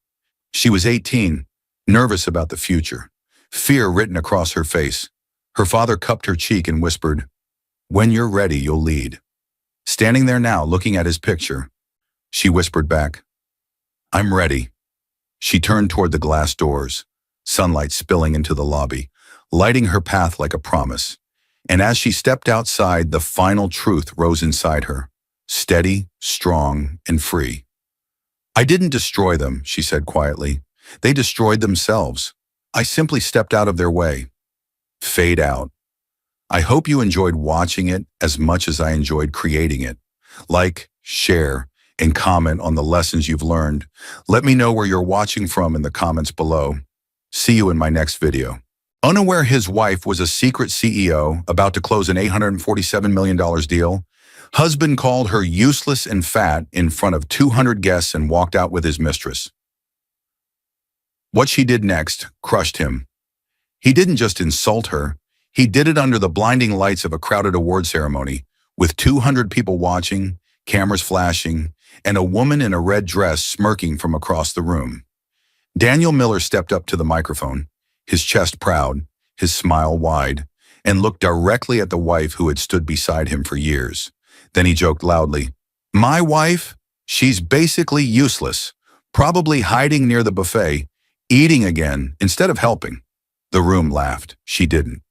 She was 18, nervous about the future, fear written across her face. Her father cupped her cheek and whispered, "When you're ready, you'll lead." Standing there now, looking at his picture, she whispered back, "I'm ready." She turned toward the glass doors, sunlight spilling into the lobby, lighting her path like a promise. And as she stepped outside, the final truth rose inside her, steady, strong, and free. "I didn't destroy them," she said quietly. "They destroyed themselves. I simply stepped out of their way." Fade out. I hope you enjoyed watching it as much as I enjoyed creating it. Like, share, and comment on the lessons you've learned. Let me know where you're watching from in the comments below. See you in my next video. Unaware his wife was a secret CEO about to close an $847 million deal, husband called her useless and fat in front of 200 guests and walked out with his mistress. What she did next crushed him. He didn't just insult her, he did it under the blinding lights of a crowded award ceremony, with 200 people watching, cameras flashing, and a woman in a red dress smirking from across the room. Daniel Miller stepped up to the microphone, his chest proud, his smile wide, and looked directly at the wife who had stood beside him for years. Then he joked loudly, "My wife? She's basically useless, probably hiding near the buffet, eating again instead of helping." The room laughed. She didn't.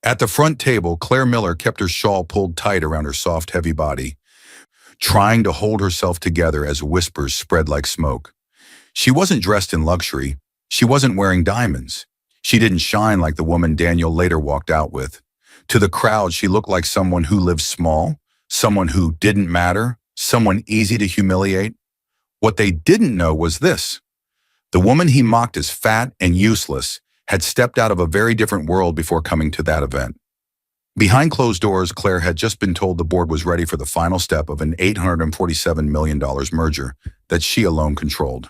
At the front table, Claire Miller kept her shawl pulled tight around her soft, heavy body, trying to hold herself together as whispers spread like smoke. She wasn't dressed in luxury. She wasn't wearing diamonds. She didn't shine like the woman Daniel later walked out with. To the crowd, she looked like someone who lived small, someone who didn't matter, someone easy to humiliate. What they didn't know was this. The woman he mocked as fat and useless had stepped out of a very different world before coming to that event. Behind closed doors, Claire had just been told the board was ready for the final step of an $847 million merger that she alone controlled.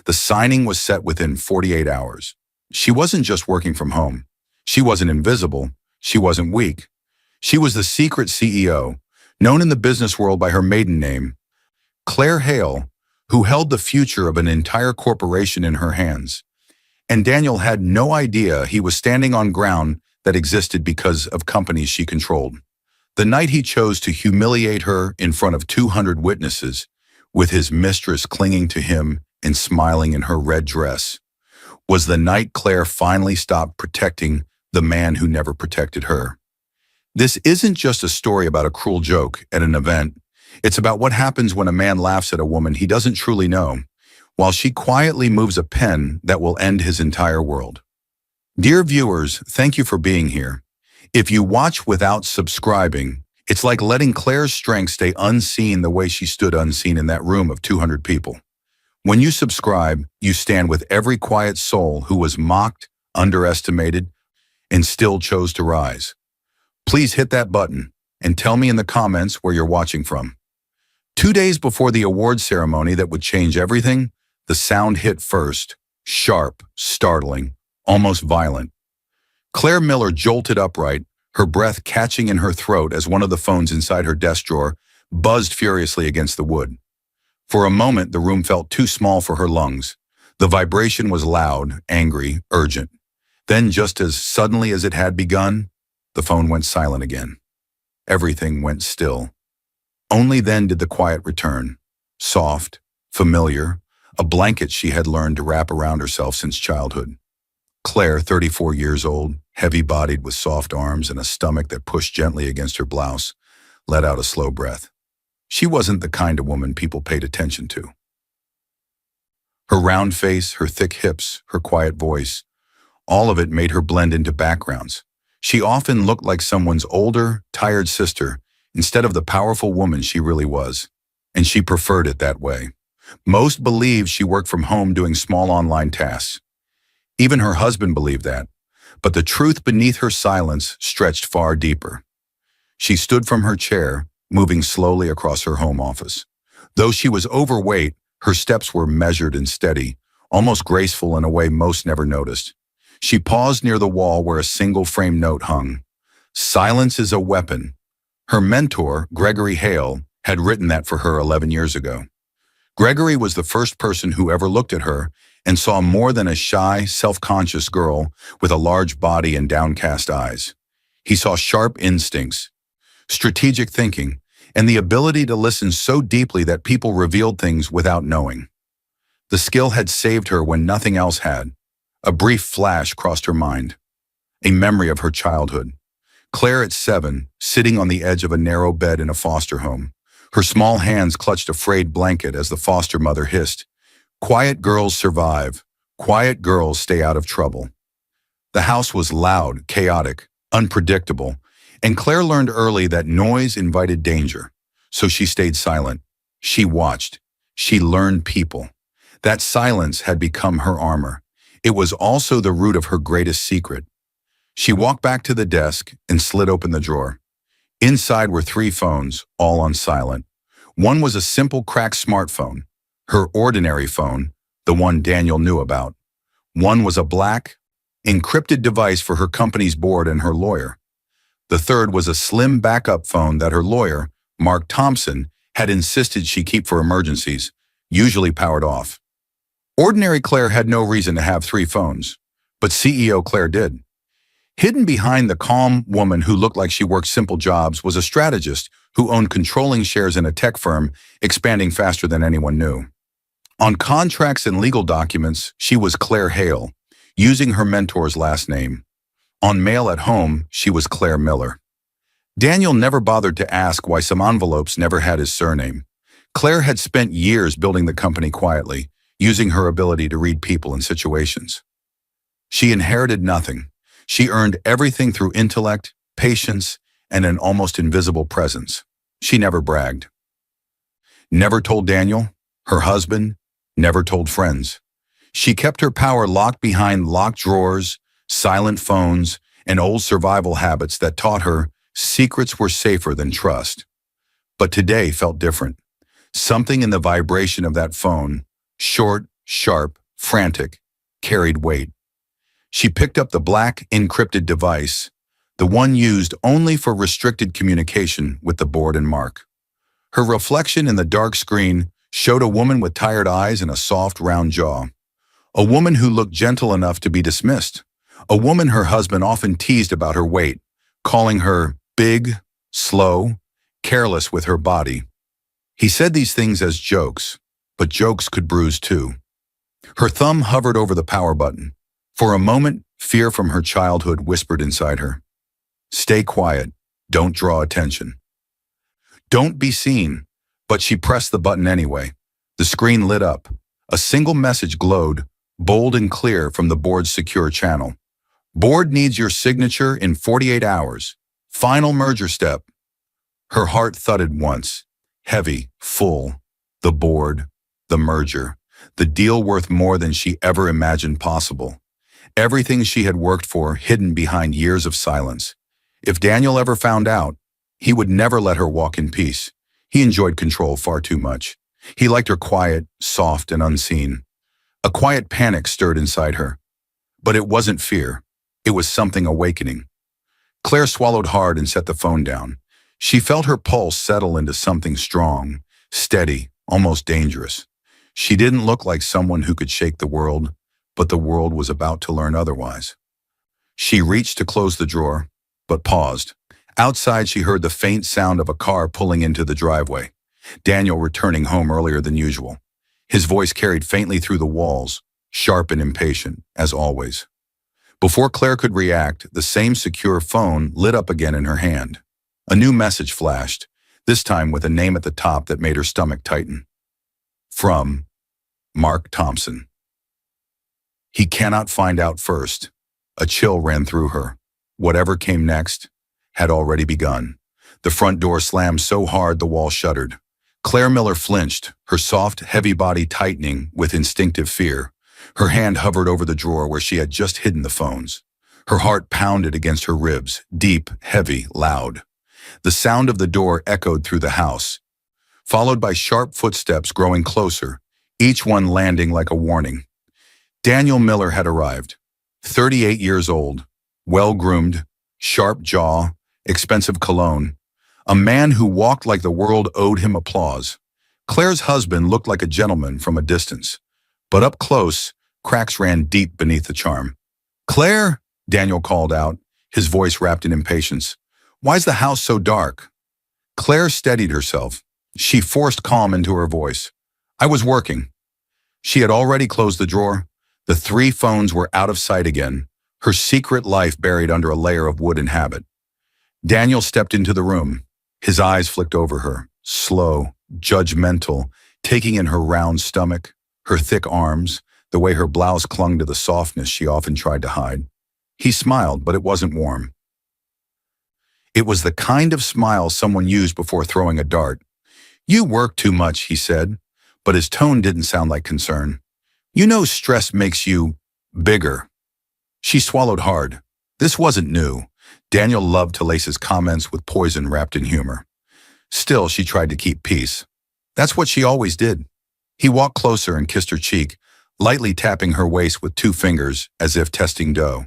The signing was set within 48 hours. She wasn't just working from home. She wasn't invisible. She wasn't weak. She was the secret CEO, known in the business world by her maiden name, Claire Hale, who held the future of an entire corporation in her hands. And Daniel had no idea he was standing on ground that existed because of companies she controlled. The night he chose to humiliate her in front of 200 witnesses, with his mistress clinging to him and smiling in her red dress, was the night Claire finally stopped protecting the man who never protected her. This isn't just a story about a cruel joke at an event. It's about what happens when a man laughs at a woman he doesn't truly know, while she quietly moves a pen that will end his entire world. Dear viewers, thank you for being here. If you watch without subscribing, it's like letting Claire's strength stay unseen the way she stood unseen in that room of 200 people. When you subscribe, you stand with every quiet soul who was mocked, underestimated, and still chose to rise. Please hit that button and tell me in the comments where you're watching from. 2 days before the award ceremony that would change everything, the sound hit first, sharp, startling, almost violent. Claire Miller jolted upright, her breath catching in her throat as one of the phones inside her desk drawer buzzed furiously against the wood. For a moment, the room felt too small for her lungs. The vibration was loud, angry, urgent. Then, just as suddenly as it had begun, the phone went silent again. Everything went still. Only then did the quiet return, soft, familiar, a blanket she had learned to wrap around herself since childhood. Claire, 34 years old, heavy-bodied with soft arms and a stomach that pushed gently against her blouse, let out a slow breath. She wasn't the kind of woman people paid attention to. Her round face, her thick hips, her quiet voice, all of it made her blend into backgrounds. She often looked like someone's older, tired sister instead of the powerful woman she really was. And she preferred it that way. Most believed she worked from home doing small online tasks. Even her husband believed that. But the truth beneath her silence stretched far deeper. She stood from her chair, moving slowly across her home office. Though she was overweight, her steps were measured and steady, almost graceful in a way most never noticed. She paused near the wall where a single frame note hung. "Silence is a weapon." Her mentor, Gregory Hale, had written that for her 11 years ago. Gregory was the first person who ever looked at her and saw more than a shy, self-conscious girl with a large body and downcast eyes. He saw sharp instincts, strategic thinking, and the ability to listen so deeply that people revealed things without knowing. The skill had saved her when nothing else had. A brief flash crossed her mind, a memory of her childhood. Claire at 7, sitting on the edge of a narrow bed in a foster home. Her small hands clutched a frayed blanket as the foster mother hissed, "Quiet girls survive. Quiet girls stay out of trouble." The house was loud, chaotic, unpredictable, and Claire learned early that noise invited danger. So she stayed silent. She watched. She learned people. That silence had become her armor. It was also the root of her greatest secret. She walked back to the desk and slid open the drawer. Inside were 3 phones, all on silent. One was a simple cracked smartphone, her ordinary phone, the one Daniel knew about. One was a black, encrypted device for her company's board and her lawyer. The third was a slim backup phone that her lawyer, Mark Thompson, had insisted she keep for emergencies, usually powered off. Ordinary Claire had no reason to have 3 phones, but CEO Claire did. Hidden behind the calm woman who looked like she worked simple jobs was a strategist who owned controlling shares in a tech firm, expanding faster than anyone knew. On contracts and legal documents, she was Claire Hale, using her mentor's last name. On mail at home, she was Claire Miller. Daniel never bothered to ask why some envelopes never had his surname. Claire had spent years building the company quietly, using her ability to read people and situations. She inherited nothing. She earned everything through intellect, patience, and an almost invisible presence. She never bragged. Never told Daniel, her husband, never told friends. She kept her power locked behind locked drawers, silent phones, and old survival habits that taught her secrets were safer than trust. But today felt different. Something in the vibration of that phone, short, sharp, frantic, carried weight. She picked up the black, encrypted device, the one used only for restricted communication with the board and Mark. Her reflection in the dark screen showed a woman with tired eyes and a soft, round jaw. A woman who looked gentle enough to be dismissed. A woman her husband often teased about her weight, calling her big, slow, careless with her body. He said these things as jokes, but jokes could bruise too. Her thumb hovered over the power button. For a moment, fear from her childhood whispered inside her. Stay quiet. Don't draw attention. Don't be seen. But she pressed the button anyway. The screen lit up. A single message glowed, bold and clear from the board's secure channel. Board needs your signature in 48 hours. Final merger step. Her heart thudded once. Heavy, full. The board, the merger, the deal worth more than she ever imagined possible. Everything she had worked for hidden behind years of silence. If Daniel ever found out, he would never let her walk in peace. He enjoyed control far too much. He liked her quiet, soft, and unseen. A quiet panic stirred inside her. But it wasn't fear. It was something awakening. Claire swallowed hard and set the phone down. She felt her pulse settle into something strong, steady, almost dangerous. She didn't look like someone who could shake the world, but the world was about to learn otherwise. She reached to close the drawer, but paused. Outside, she heard the faint sound of a car pulling into the driveway. Daniel returning home earlier than usual. His voice carried faintly through the walls, sharp and impatient, as always. Before Claire could react, the same secure phone lit up again in her hand. A new message flashed. this time with a name at the top that made her stomach tighten. From Mark Thompson. He cannot find out first. A chill ran through her. Whatever came next had already begun. The front door slammed so hard the wall shuddered. Claire Miller flinched, her soft, heavy body tightening with instinctive fear. Her hand hovered over the drawer where she had just hidden the phones. Her heart pounded against her ribs, deep, heavy, loud. The sound of the door echoed through the house, followed by sharp footsteps growing closer, each one landing like a warning. Daniel Miller had arrived. 38 years old, well-groomed, sharp jaw, expensive cologne. A man who walked like the world owed him applause. Claire's husband looked like a gentleman from a distance, but up close, cracks ran deep beneath the charm. "Claire," Daniel called out, his voice wrapped in impatience. "Why's the house so dark?" Claire steadied herself. She forced calm into her voice. "I was working." She had already closed the drawer. The 3 phones were out of sight again, her secret life buried under a layer of wood and habit. Daniel stepped into the room. His eyes flicked over her, slow, judgmental, taking in her round stomach, her thick arms, the way her blouse clung to the softness she often tried to hide. He smiled, but it wasn't warm. It was the kind of smile someone used before throwing a dart. "You work too much," he said, but his tone didn't sound like concern. "You know stress makes you bigger." She swallowed hard. This wasn't new. Daniel loved to lace his comments with poison wrapped in humor. Still, she tried to keep peace. That's what she always did. He walked closer and kissed her cheek, lightly tapping her waist with 2 fingers as if testing dough.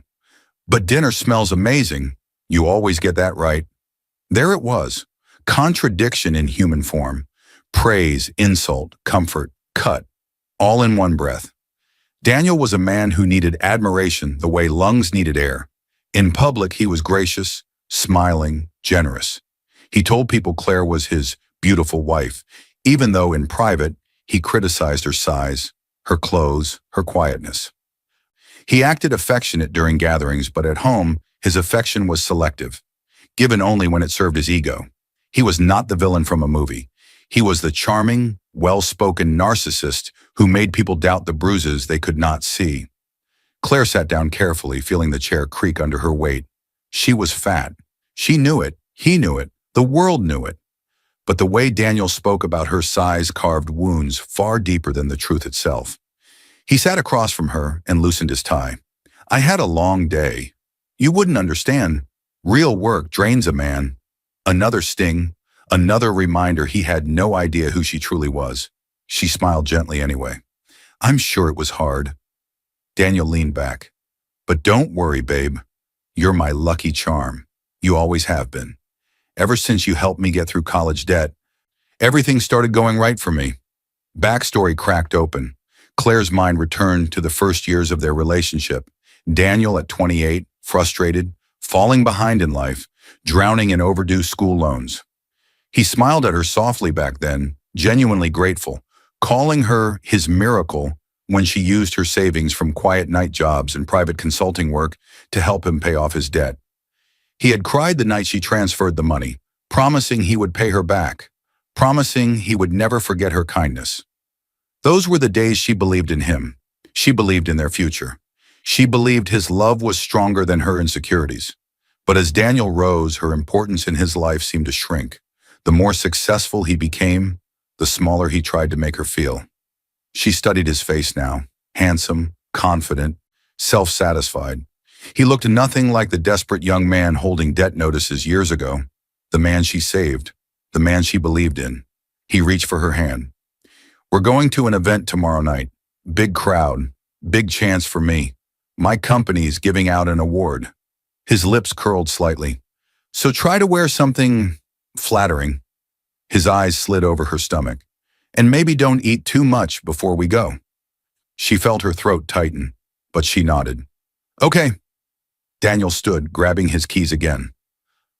"But dinner smells amazing. You always get that right." There it was, contradiction in human form. Praise, insult, comfort, cut, all in one breath. Daniel was a man who needed admiration the way lungs needed air. In public, he was gracious, smiling, generous. He told people Claire was his beautiful wife, even though in private, he criticized her size, her clothes, her quietness. He acted affectionate during gatherings, but at home, his affection was selective, given only when it served his ego. He was not the villain from a movie. He was the charming, well-spoken narcissist who made people doubt the bruises they could not see. Claire sat down carefully, feeling the chair creak under her weight. She was fat. She knew it. He knew it. The world knew it. But the way Daniel spoke about her size carved wounds far deeper than the truth itself. He sat across from her and loosened his tie. "I had a long day. You wouldn't understand. Real work drains a man." Another sting, another reminder he had no idea who she truly was. She smiled gently anyway. "I'm sure it was hard." Daniel leaned back. "But don't worry, babe. You're my lucky charm. You always have been. Ever since you helped me get through college debt, everything started going right for me." Backstory cracked open. Claire's mind returned to the first years of their relationship. Daniel at 28, frustrated, falling behind in life, drowning in overdue school loans. He smiled at her softly back then, genuinely grateful, calling her his miracle when she used her savings from quiet night jobs and private consulting work to help him pay off his debt. He had cried the night she transferred the money, promising he would pay her back, promising he would never forget her kindness. Those were the days she believed in him. She believed in their future. She believed his love was stronger than her insecurities. But as Daniel rose, her importance in his life seemed to shrink. The more successful he became, the smaller he tried to make her feel. She studied his face now, handsome, confident, self-satisfied. He looked nothing like the desperate young man holding debt notices years ago, the man she saved, the man she believed in. He reached for her hand. "We're going to an event tomorrow night. Big crowd, big chance for me. My company's giving out an award." His lips curled slightly. "So try to wear something flattering." His eyes slid over her stomach. "And maybe don't eat too much before we go." She felt her throat tighten, but she nodded. "Okay." Daniel stood, grabbing his keys again.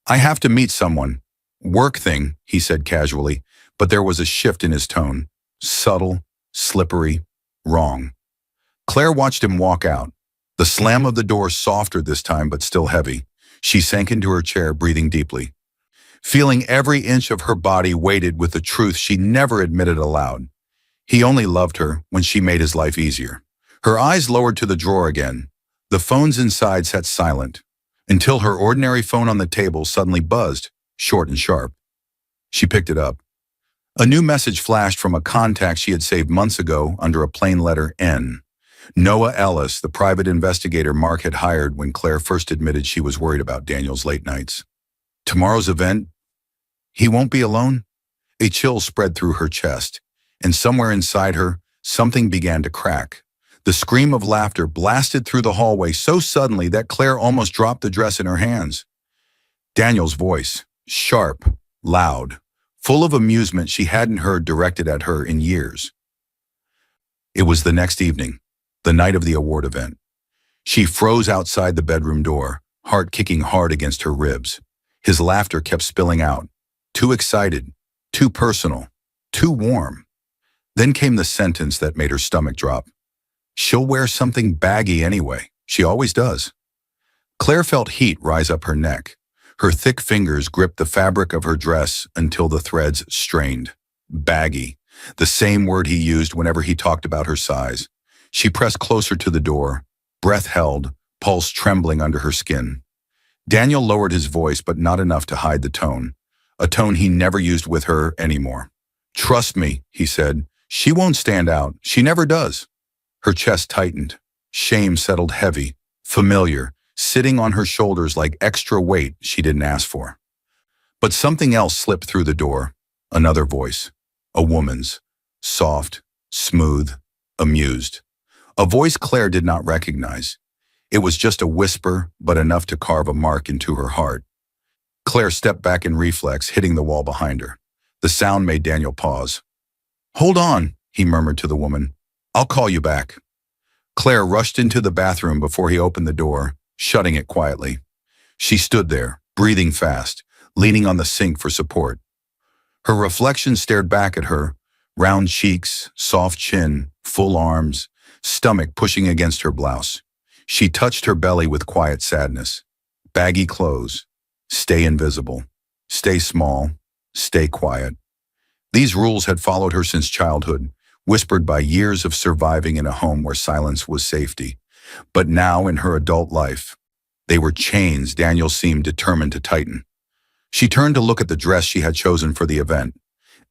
"I have to meet someone. Work thing," he said casually, but there was a shift in his tone. Subtle, slippery, wrong. Claire watched him walk out. The slam of the door softer this time, but still heavy. She sank into her chair, breathing deeply. feeling every inch of her body weighted with the truth she never admitted aloud. He only loved her when she made his life easier. Her eyes lowered to the drawer again. The phones inside sat silent, until her ordinary phone on the table suddenly buzzed, short and sharp. She picked it up. A new message flashed from a contact she had saved months ago under a plain letter N. Noah Ellis, the private investigator Mark had hired when Claire first admitted she was worried about Daniel's late nights. Tomorrow's event? He won't be alone? A chill spread through her chest, and somewhere inside her, something began to crack. The scream of laughter blasted through the hallway so suddenly that Claire almost dropped the dress in her hands. Daniel's voice, sharp, loud, full of amusement she hadn't heard directed at her in years. It was the next evening, the night of the award event. She froze outside the bedroom door, heart kicking hard against her ribs. His laughter kept spilling out, too excited, too personal, too warm. Then came the sentence that made her stomach drop. She'll wear something baggy anyway. She always does. Claire felt heat rise up her neck. Her thick fingers gripped the fabric of her dress until the threads strained. Baggy, the same word he used whenever he talked about her size. She pressed closer to the door, breath held, pulse trembling under her skin. Daniel lowered his voice, but not enough to hide the tone, a tone he never used with her anymore. Trust me, he said, she won't stand out. She never does. Her chest tightened. Shame settled heavy, familiar, sitting on her shoulders like extra weight she didn't ask for. But something else slipped through the door. Another voice. A woman's. Soft, smooth, amused. A voice Claire did not recognize. It was just a whisper, but enough to carve a mark into her heart. Claire stepped back in reflex, hitting the wall behind her. The sound made Daniel pause. Hold on, he murmured to the woman. I'll call you back. Claire rushed into the bathroom before he opened the door, shutting it quietly. She stood there, breathing fast, leaning on the sink for support. Her reflection stared back at her, round cheeks, soft chin, full arms, stomach pushing against her blouse. She touched her belly with quiet sadness. Baggy clothes. Stay invisible. Stay small. Stay quiet. These rules had followed her since childhood, whispered by years of surviving in a home where silence was safety. But now, in her adult life, they were chains Daniel seemed determined to tighten. She turned to look at the dress she had chosen for the event,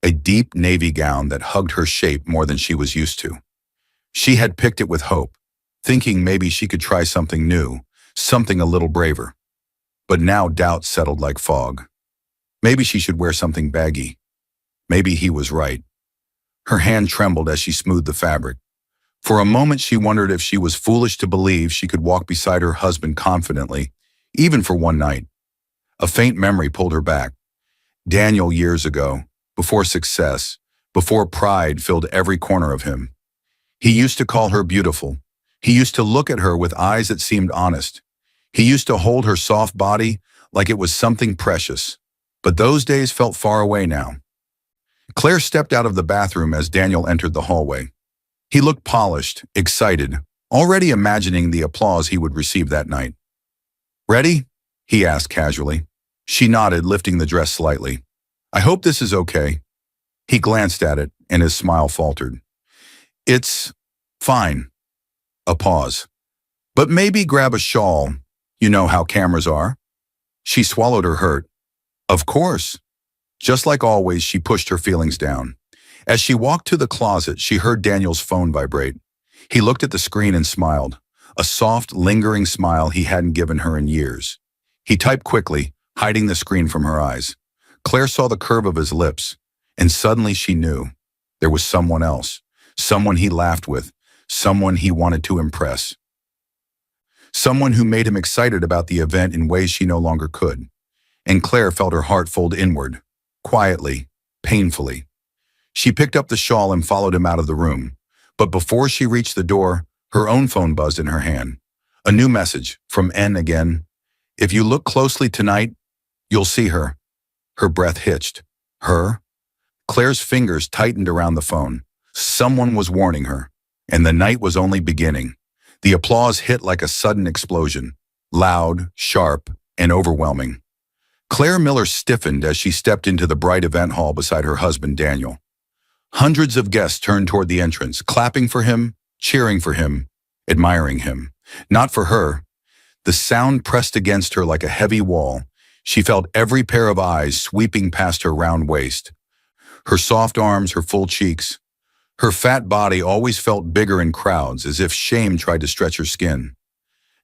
a deep navy gown that hugged her shape more than she was used to. She had picked it with hope, thinking maybe she could try something new, something a little braver. But now doubt settled like fog. Maybe she should wear something baggy. Maybe he was right. Her hand trembled as she smoothed the fabric. For a moment she wondered if she was foolish to believe she could walk beside her husband confidently, even for one night. A faint memory pulled her back. Daniel years ago, before success, before pride filled every corner of him. He used to call her beautiful. He used to look at her with eyes that seemed honest. He used to hold her soft body like it was something precious. But those days felt far away now. Claire stepped out of the bathroom as Daniel entered the hallway. He looked polished, excited, already imagining the applause he would receive that night. Ready? He asked casually. She nodded, lifting the dress slightly. I hope this is okay. He glanced at it, and his smile faltered. It's fine. A pause. But maybe grab a shawl. You know how cameras are. She swallowed her hurt. Of course. Just like always, she pushed her feelings down. As she walked to the closet, she heard Daniel's phone vibrate. He looked at the screen and smiled, a soft, lingering smile he hadn't given her in years. He typed quickly, hiding the screen from her eyes. Claire saw the curve of his lips, and suddenly she knew. There was someone else, someone he laughed with, someone he wanted to impress. Someone who made him excited about the event in ways she no longer could. And Claire felt her heart fold inward, quietly, painfully. She picked up the shawl and followed him out of the room. But before she reached the door, her own phone buzzed in her hand. A new message, from N again. If you look closely tonight, you'll see her. Her breath hitched. Her? Claire's fingers tightened around the phone. Someone was warning her. And the night was only beginning. The applause hit like a sudden explosion. Loud, sharp, and overwhelming. Claire Miller stiffened as she stepped into the bright event hall beside her husband, Daniel. Hundreds of guests turned toward the entrance, clapping for him, cheering for him, admiring him. Not for her. The sound pressed against her like a heavy wall. She felt every pair of eyes sweeping past her round waist. Her soft arms, her full cheeks. Her fat body always felt bigger in crowds, as if shame tried to stretch her skin.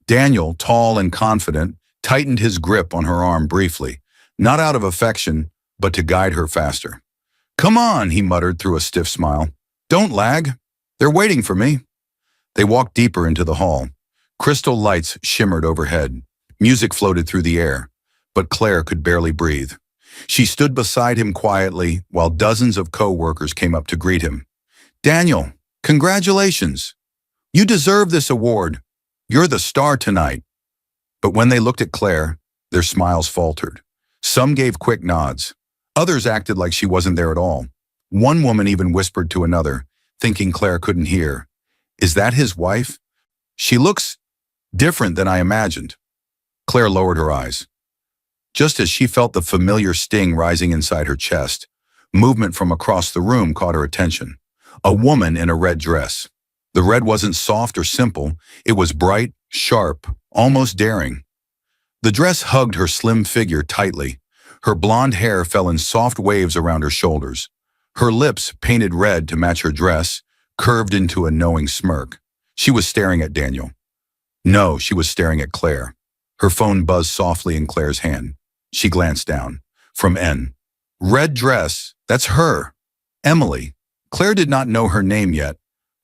Daniel, tall and confident, tightened his grip on her arm briefly, not out of affection, but to guide her faster. "Come on," he muttered through a stiff smile. "Don't lag. They're waiting for me." They walked deeper into the hall. Crystal lights shimmered overhead. Music floated through the air, but Claire could barely breathe. She stood beside him quietly while dozens of co-workers came up to greet him. "Daniel, congratulations. You deserve this award. You're the star tonight." But when they looked at Claire, their smiles faltered. Some gave quick nods. Others acted like she wasn't there at all. One woman even whispered to another, thinking Claire couldn't hear, "Is that his wife? She looks different than I imagined." Claire lowered her eyes. Just as she felt the familiar sting rising inside her chest, movement from across the room caught her attention. A woman in a red dress. The red wasn't soft or simple. It was bright, sharp, almost daring. The dress hugged her slim figure tightly. Her blonde hair fell in soft waves around her shoulders. Her lips, painted red to match her dress, curved into a knowing smirk. She was staring at Daniel. No, she was staring at Claire. Her phone buzzed softly in Claire's hand. She glanced down. From N. "Red dress, that's her. Emily." Claire did not know her name yet,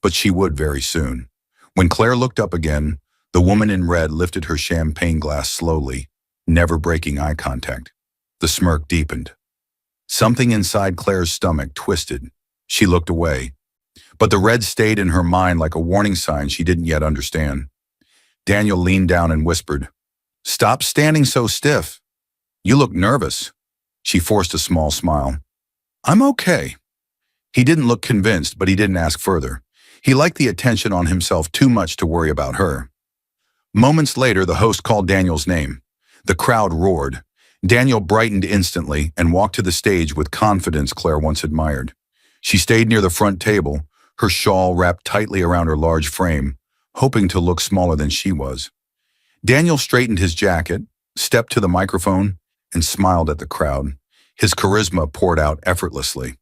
but she would very soon. When Claire looked up again, the woman in red lifted her champagne glass slowly, never breaking eye contact. The smirk deepened. Something inside Claire's stomach twisted. She looked away, but the red stayed in her mind like a warning sign she didn't yet understand. Daniel leaned down and whispered, "Stop standing so stiff. You look nervous." She forced a small smile. "I'm okay." He didn't look convinced, but he didn't ask further. He liked the attention on himself too much to worry about her. Moments later, the host called Daniel's name. The crowd roared. Daniel brightened instantly and walked to the stage with confidence Claire once admired. She stayed near the front table, her shawl wrapped tightly around her large frame, hoping to look smaller than she was. Daniel straightened his jacket, stepped to the microphone, and smiled at the crowd. His charisma poured out effortlessly.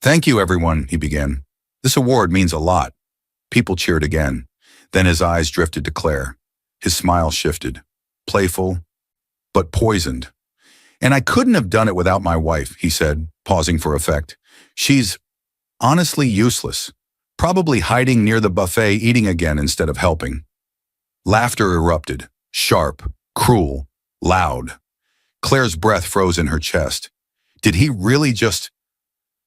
"Thank you, everyone," he began. "This award means a lot." People cheered again. Then his eyes drifted to Claire. His smile shifted, playful, but poisoned. "And I couldn't have done it without my wife," he said, pausing for effect. "She's honestly useless, probably hiding near the buffet eating again instead of helping." Laughter erupted, sharp, cruel, loud. Claire's breath froze in her chest. Did he really just...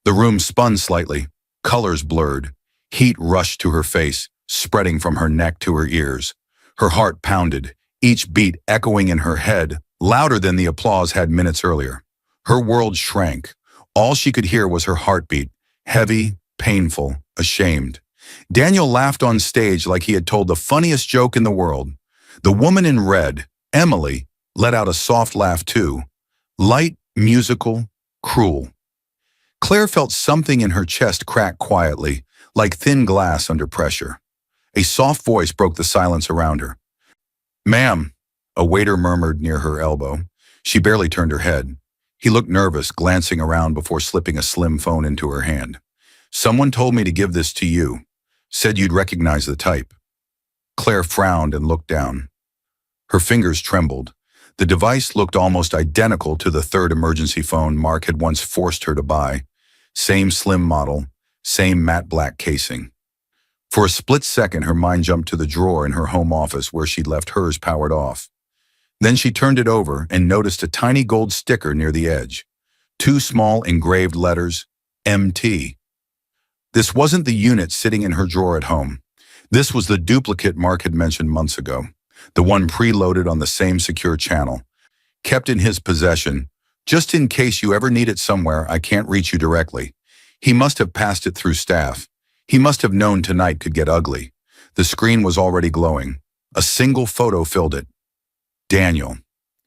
The room spun slightly, colors blurred. Heat rushed to her face, spreading from her neck to her ears. Her heart pounded, each beat echoing in her head, louder than the applause had minutes earlier. Her world shrank. All she could hear was her heartbeat, heavy, painful, ashamed. Daniel laughed on stage like he had told the funniest joke in the world. The woman in red, Emily, let out a soft laugh too. Light, musical, cruel. Claire felt something in her chest crack quietly, like thin glass under pressure. A soft voice broke the silence around her. "Ma'am," a waiter murmured near her elbow. She barely turned her head. He looked nervous, glancing around before slipping a slim phone into her hand. "Someone told me to give this to you. Said you'd recognize the type." Claire frowned and looked down. Her fingers trembled. The device looked almost identical to the third emergency phone Mark had once forced her to buy. Same slim model, same matte black casing. For a split second, her mind jumped to the drawer in her home office where she'd left hers powered off. Then she turned it over and noticed a tiny gold sticker near the edge. 2 small engraved letters, MT. This wasn't the unit sitting in her drawer at home. This was the duplicate Mark had mentioned months ago, the one preloaded on the same secure channel, kept in his possession, just in case you ever need it somewhere I can't reach you directly. He must have passed it through staff. He must have known tonight could get ugly. The screen was already glowing. A single photo filled it. Daniel,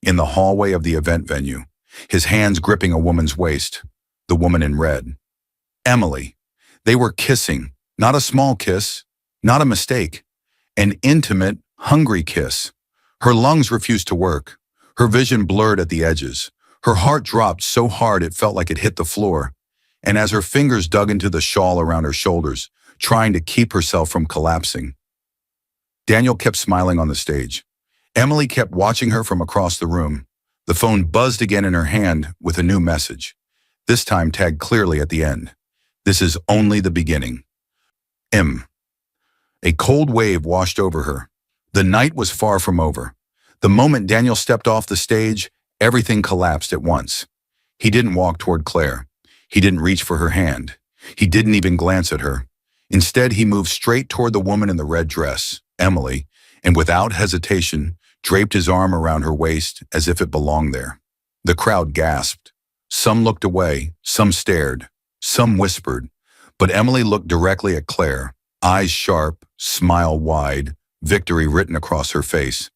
in the hallway of the event venue. his hands gripping a woman's waist, the woman in red. Emily. They were kissing, not a small kiss, not a mistake, an intimate, hungry kiss. Her lungs refused to work. Her vision blurred at the edges. Her heart dropped so hard it felt like it hit the floor. And as her fingers dug into the shawl around her shoulders, trying to keep herself from collapsing, Daniel kept smiling on the stage. Emily kept watching her from across the room. The phone buzzed again in her hand with a new message, this time tagged clearly at the end. This is only the beginning. M. A cold wave washed over her. The night was far from over. The moment Daniel stepped off the stage, everything collapsed at once. He didn't walk toward Claire. He didn't reach for her hand. He didn't even glance at her. Instead, he moved straight toward the woman in the red dress, Emily, and without hesitation, draped his arm around her waist as if it belonged there. The crowd gasped. Some looked away, some stared, some whispered, but Emily looked directly at Claire, eyes sharp, smile wide, victory written across her face.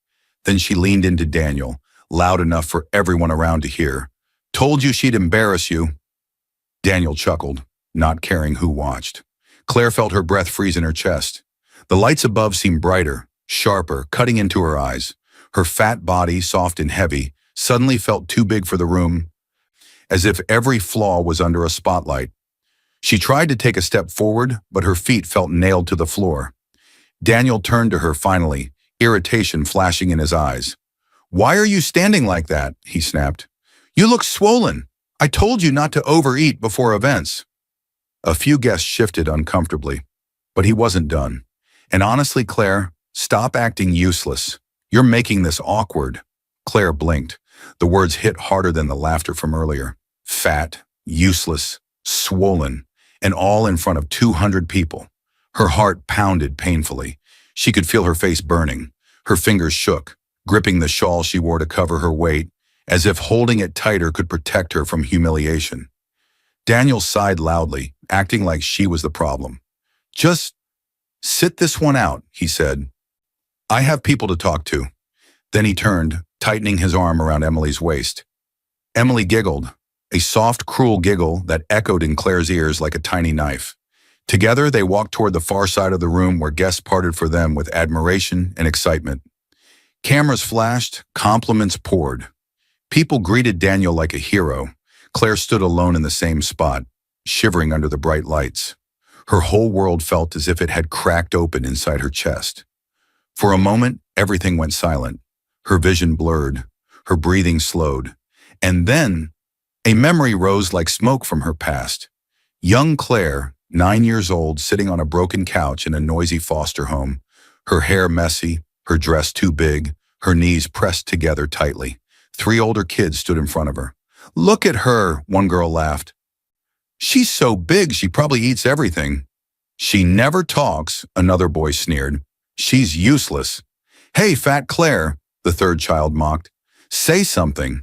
Then she leaned into Daniel, loud enough for everyone around to hear. Told you she'd embarrass you. Daniel chuckled, not caring who watched. Claire felt her breath freeze in her chest. The lights above seemed brighter, sharper, cutting into her eyes. Her fat body, soft and heavy, suddenly felt too big for the room, as if every flaw was under a spotlight. She tried to take a step forward, but her feet felt nailed to the floor. Daniel turned to her finally, irritation flashing in his eyes. Why are you standing like that? He snapped. You look swollen. I told you not to overeat before events. A few guests shifted uncomfortably, but he wasn't done. And honestly, Claire, stop acting useless. You're making this awkward. Claire blinked. The words hit harder than the laughter from earlier. Fat, useless, swollen, and all in front of 200 people. Her heart pounded painfully. She could feel her face burning. Her fingers shook, gripping the shawl she wore to cover her weight, as if holding it tighter could protect her from humiliation. Daniel sighed loudly, acting like she was the problem. Just sit this one out, he said. I have people to talk to. Then he turned, tightening his arm around Emily's waist. Emily giggled, a soft, cruel giggle that echoed in Claire's ears like a tiny knife. Together, they walked toward the far side of the room where guests parted for them with admiration and excitement. Cameras flashed, compliments poured. People greeted Daniel like a hero. Claire stood alone in the same spot, shivering under the bright lights. Her whole world felt as if it had cracked open inside her chest. For a moment, everything went silent. Her vision blurred, her breathing slowed. And then, a memory rose like smoke from her past. Young Claire, 9 years old, sitting on a broken couch in a noisy foster home, her hair messy, her dress too big, her knees pressed together tightly. 3 older kids stood in front of her. Look at her, one girl laughed. She's so big she probably eats everything. She never talks, another boy sneered. She's useless. Hey, fat Claire, the third child mocked. Say something.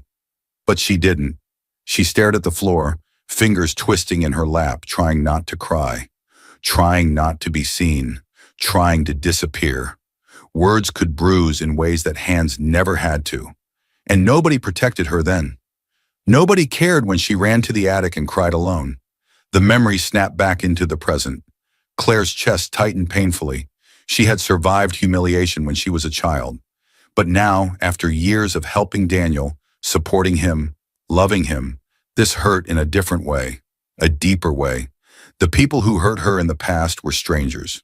But she didn't. She stared at the floor, fingers twisting in her lap, trying not to cry, trying not to be seen, trying to disappear. Words could bruise in ways that hands never had to. And nobody protected her then. Nobody cared when she ran to the attic and cried alone. The memory snapped back into the present. Claire's chest tightened painfully. She had survived humiliation when she was a child. But now, after years of helping Daniel, supporting him, loving him, this hurt in a different way, a deeper way. The people who hurt her in the past were strangers.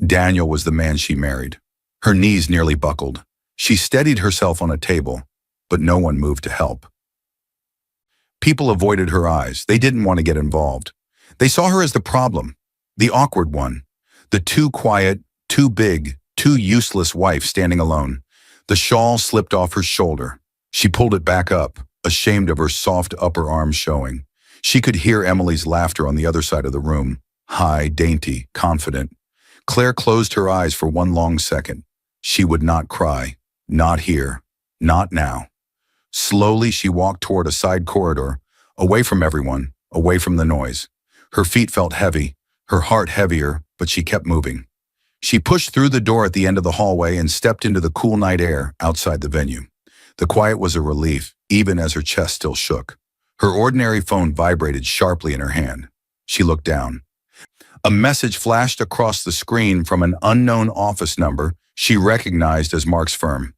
Daniel was the man she married. Her knees nearly buckled. She steadied herself on a table, but no one moved to help. People avoided her eyes. They didn't want to get involved. They saw her as the problem, the awkward one, the too quiet, too big, too useless wife standing alone. The shawl slipped off her shoulder. She pulled it back up, ashamed of her soft upper arm showing. She could hear Emily's laughter on the other side of the room, high, dainty, confident. Claire closed her eyes for one long second. She would not cry. Not here. Not now. Slowly, she walked toward a side corridor, away from everyone, away from the noise. Her feet felt heavy, her heart heavier, but she kept moving. She pushed through the door at the end of the hallway and stepped into the cool night air outside the venue. The quiet was a relief. even as her chest still shook. Her ordinary phone vibrated sharply in her hand. She looked down. A message flashed across the screen from an unknown office number she recognized as Mark's firm.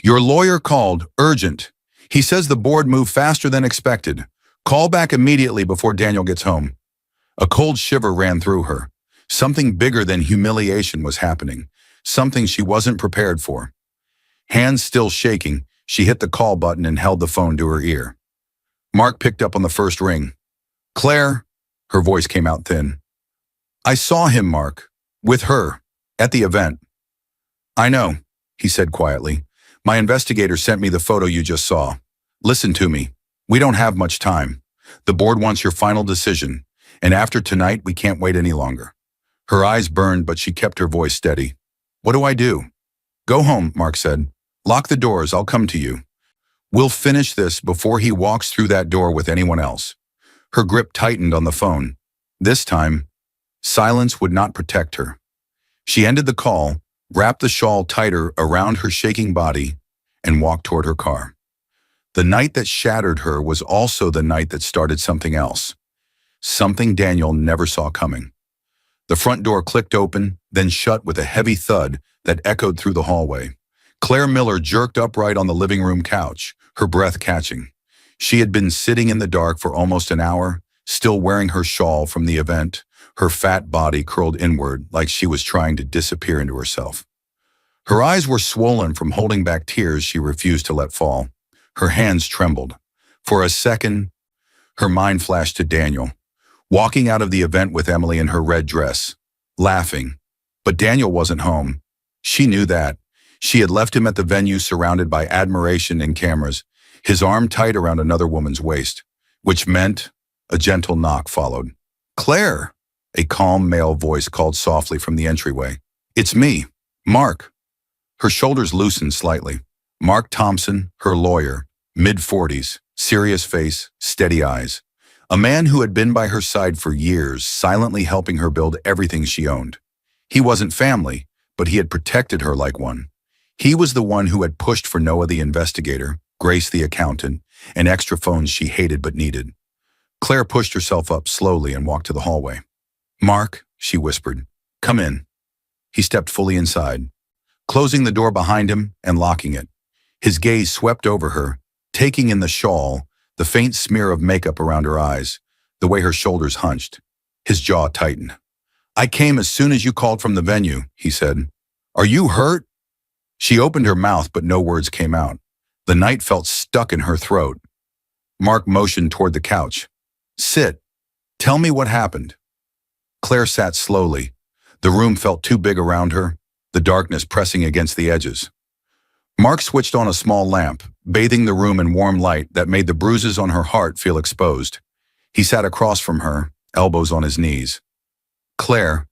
"Your lawyer called. Urgent. He says the board moved faster than expected. Call back immediately before Daniel gets home." A cold shiver ran through her. Something bigger than humiliation was happening. Something she wasn't prepared for. Hands still shaking, she hit the call button and held the phone to her ear. Mark picked up on the first ring. "Claire," her voice came out thin. "I saw him, Mark. With her. At the event." "I know," he said quietly. "My investigator sent me the photo you just saw. Listen to me. We don't have much time. The board wants your final decision, and after tonight we can't wait any longer." Her eyes burned, but she kept her voice steady. "What do I do?" "Go home," Mark said. "Lock the doors. I'll come to you. We'll finish this before he walks through that door with anyone else." Her grip tightened on the phone. This time, silence would not protect her. She ended the call, wrapped the shawl tighter around her shaking body, and walked toward her car. The night that shattered her was also the night that started something else. Something Daniel never saw coming. The front door clicked open, then shut with a heavy thud that echoed through the hallway. Claire Miller jerked upright on the living room couch, her breath catching. She had been sitting in the dark for almost an hour, still wearing her shawl from the event, her fat body curled inward like she was trying to disappear into herself. Her eyes were swollen from holding back tears she refused to let fall. Her hands trembled. For a second, her mind flashed to Daniel, walking out of the event with Emily in her red dress, laughing. But Daniel wasn't home. She knew that. She had left him at the venue surrounded by admiration and cameras, his arm tight around another woman's waist, which meant a gentle knock followed. "Claire," a calm male voice called softly from the entryway. "It's me, Mark." Her shoulders loosened slightly. Mark Thompson, her lawyer, mid-40s, serious face, steady eyes. A man who had been by her side for years, silently helping her build everything she owned. He wasn't family, but he had protected her like one. He was the one who had pushed for Noah the investigator, Grace the accountant, and extra phones she hated but needed. Claire pushed herself up slowly and walked to the hallway. "Mark," she whispered, "come in." He stepped fully inside, closing the door behind him and locking it. His gaze swept over her, taking in the shawl, the faint smear of makeup around her eyes, the way her shoulders hunched. His jaw tightened. "I came as soon as you called from the venue," he said. "Are you hurt?" She opened her mouth, but no words came out. The night felt stuck in her throat. Mark motioned toward the couch. "Sit. Tell me what happened." Claire sat slowly. The room felt too big around her, the darkness pressing against the edges. Mark switched on a small lamp, bathing the room in warm light that made the bruises on her heart feel exposed. He sat across from her, elbows on his knees. "Claire,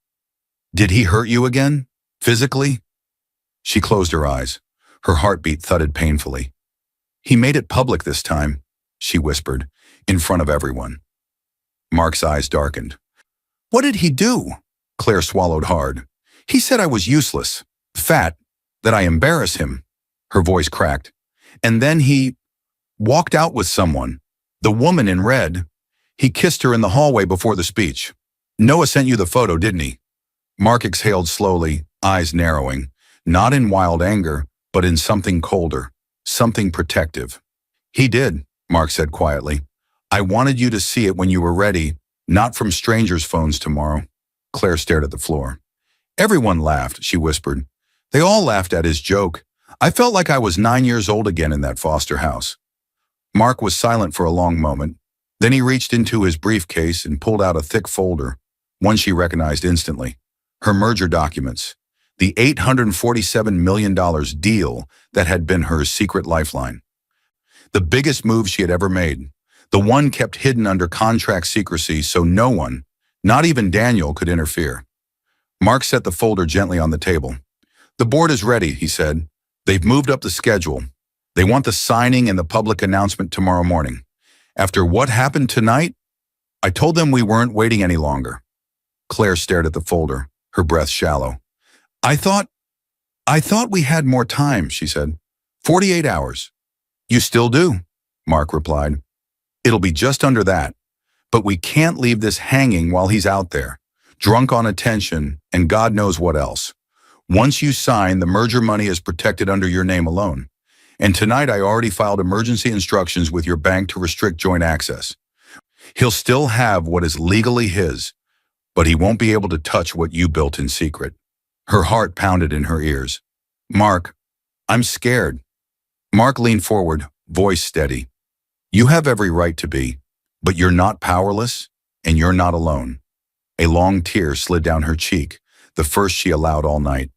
did he hurt you again? Physically?" She closed her eyes. Her heartbeat thudded painfully. "He made it public this time," she whispered, in front of everyone. Mark's eyes darkened. "What did he do?" Claire swallowed hard. "He said I was useless, fat, that I embarrass him." Her voice cracked. "And then he walked out with someone, the woman in red. He kissed her in the hallway before the speech. Noah sent you the photo, didn't he?" Mark exhaled slowly, eyes narrowing, not in wild anger, but in something colder, something protective. "He did," Mark said quietly. "I wanted you to see it when you were ready, not from strangers' phones tomorrow." Claire stared at the floor. "Everyone laughed," she whispered. "They all laughed at his joke. I felt like I was 9 years old again in that foster house." Mark was silent for a long moment. Then he reached into his briefcase and pulled out a thick folder, one she recognized instantly. Her merger documents. The $847 million deal that had been her secret lifeline. The biggest move she had ever made. The one kept hidden under contract secrecy so no one, not even Daniel, could interfere. Mark set the folder gently on the table. "The board is ready," he said. "They've moved up the schedule. They want the signing and the public announcement tomorrow morning. After what happened tonight, I told them we weren't waiting any longer." Claire stared at the folder, her breath shallow. I thought we had more time," she said. 48 hours. "You still do?" Mark replied. It'll be just under that. But we can't leave this hanging while he's out there, drunk on attention and God knows what else. Once you sign, the merger money is protected under your name alone. And tonight I already filed emergency instructions with your bank to restrict joint access. He'll still have what is legally his, but he won't be able to touch what you built in secret. Her heart pounded in her ears. Mark, I'm scared. Mark leaned forward, voice steady. You have every right to be, but you're not powerless and you're not alone. A long tear slid down her cheek, the first she allowed all night.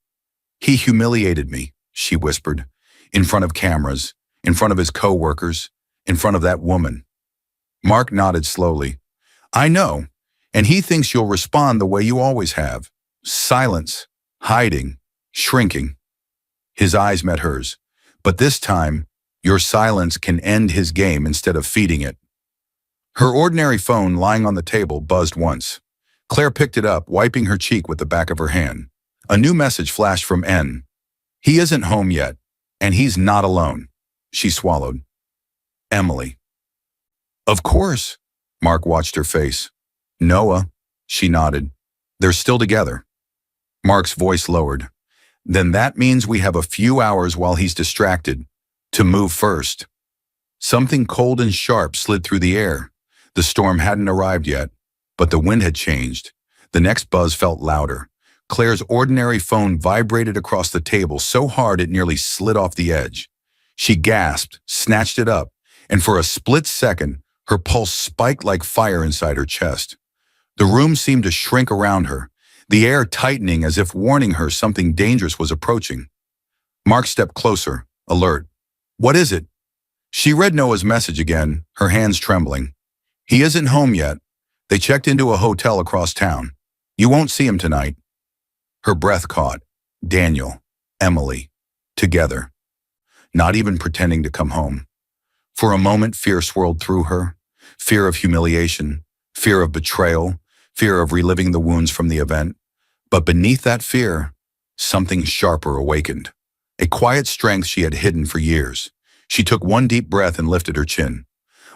He humiliated me, she whispered, in front of cameras, in front of his co-workers, in front of that woman. Mark nodded slowly. I know, and he thinks you'll respond the way you always have. Silence, hiding, shrinking. His eyes met hers, but this time, your silence can end his game instead of feeding it. Her ordinary phone lying on the table buzzed once. Claire picked it up, wiping her cheek with the back of her hand. A new message flashed from N. He isn't home yet, and he's not alone. She swallowed. Emily. Of course. Mark watched her face. Noah. She nodded. They're still together. Mark's voice lowered. Then that means we have a few hours while he's distracted to move first. Something cold and sharp slid through the air. The storm hadn't arrived yet, but the wind had changed. The next buzz felt louder. Claire's ordinary phone vibrated across the table so hard it nearly slid off the edge. She gasped, snatched it up, and for a split second, her pulse spiked like fire inside her chest. The room seemed to shrink around her, the air tightening as if warning her something dangerous was approaching. Mark stepped closer, alert. What is it? She read Noah's message again, her hands trembling. He isn't home yet. They checked into a hotel across town. You won't see him tonight. Her breath caught. Daniel, Emily, together. Not even pretending to come home. For a moment, fear swirled through her. Fear of humiliation, fear of betrayal, fear of reliving the wounds from the event. But beneath that fear, something sharper awakened. A quiet strength she had hidden for years. She took one deep breath and lifted her chin.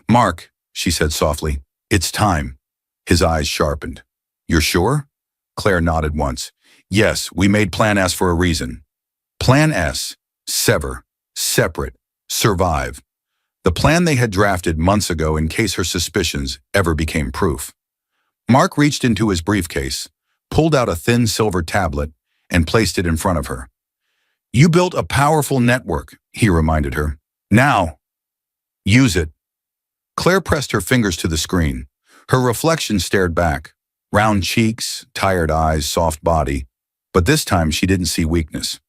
Mark, she said softly, it's time. His eyes sharpened. You're sure? Claire nodded once. Yes, we made Plan S for a reason. Plan S, sever, separate, survive. The plan they had drafted months ago in case her suspicions ever became proof. Mark reached into his briefcase, pulled out a thin silver tablet, and placed it in front of her. You built a powerful network, he reminded her. Now, use it. Claire pressed her fingers to the screen. Her reflection stared back. Round cheeks, tired eyes, soft body. But this time she didn't see weakness.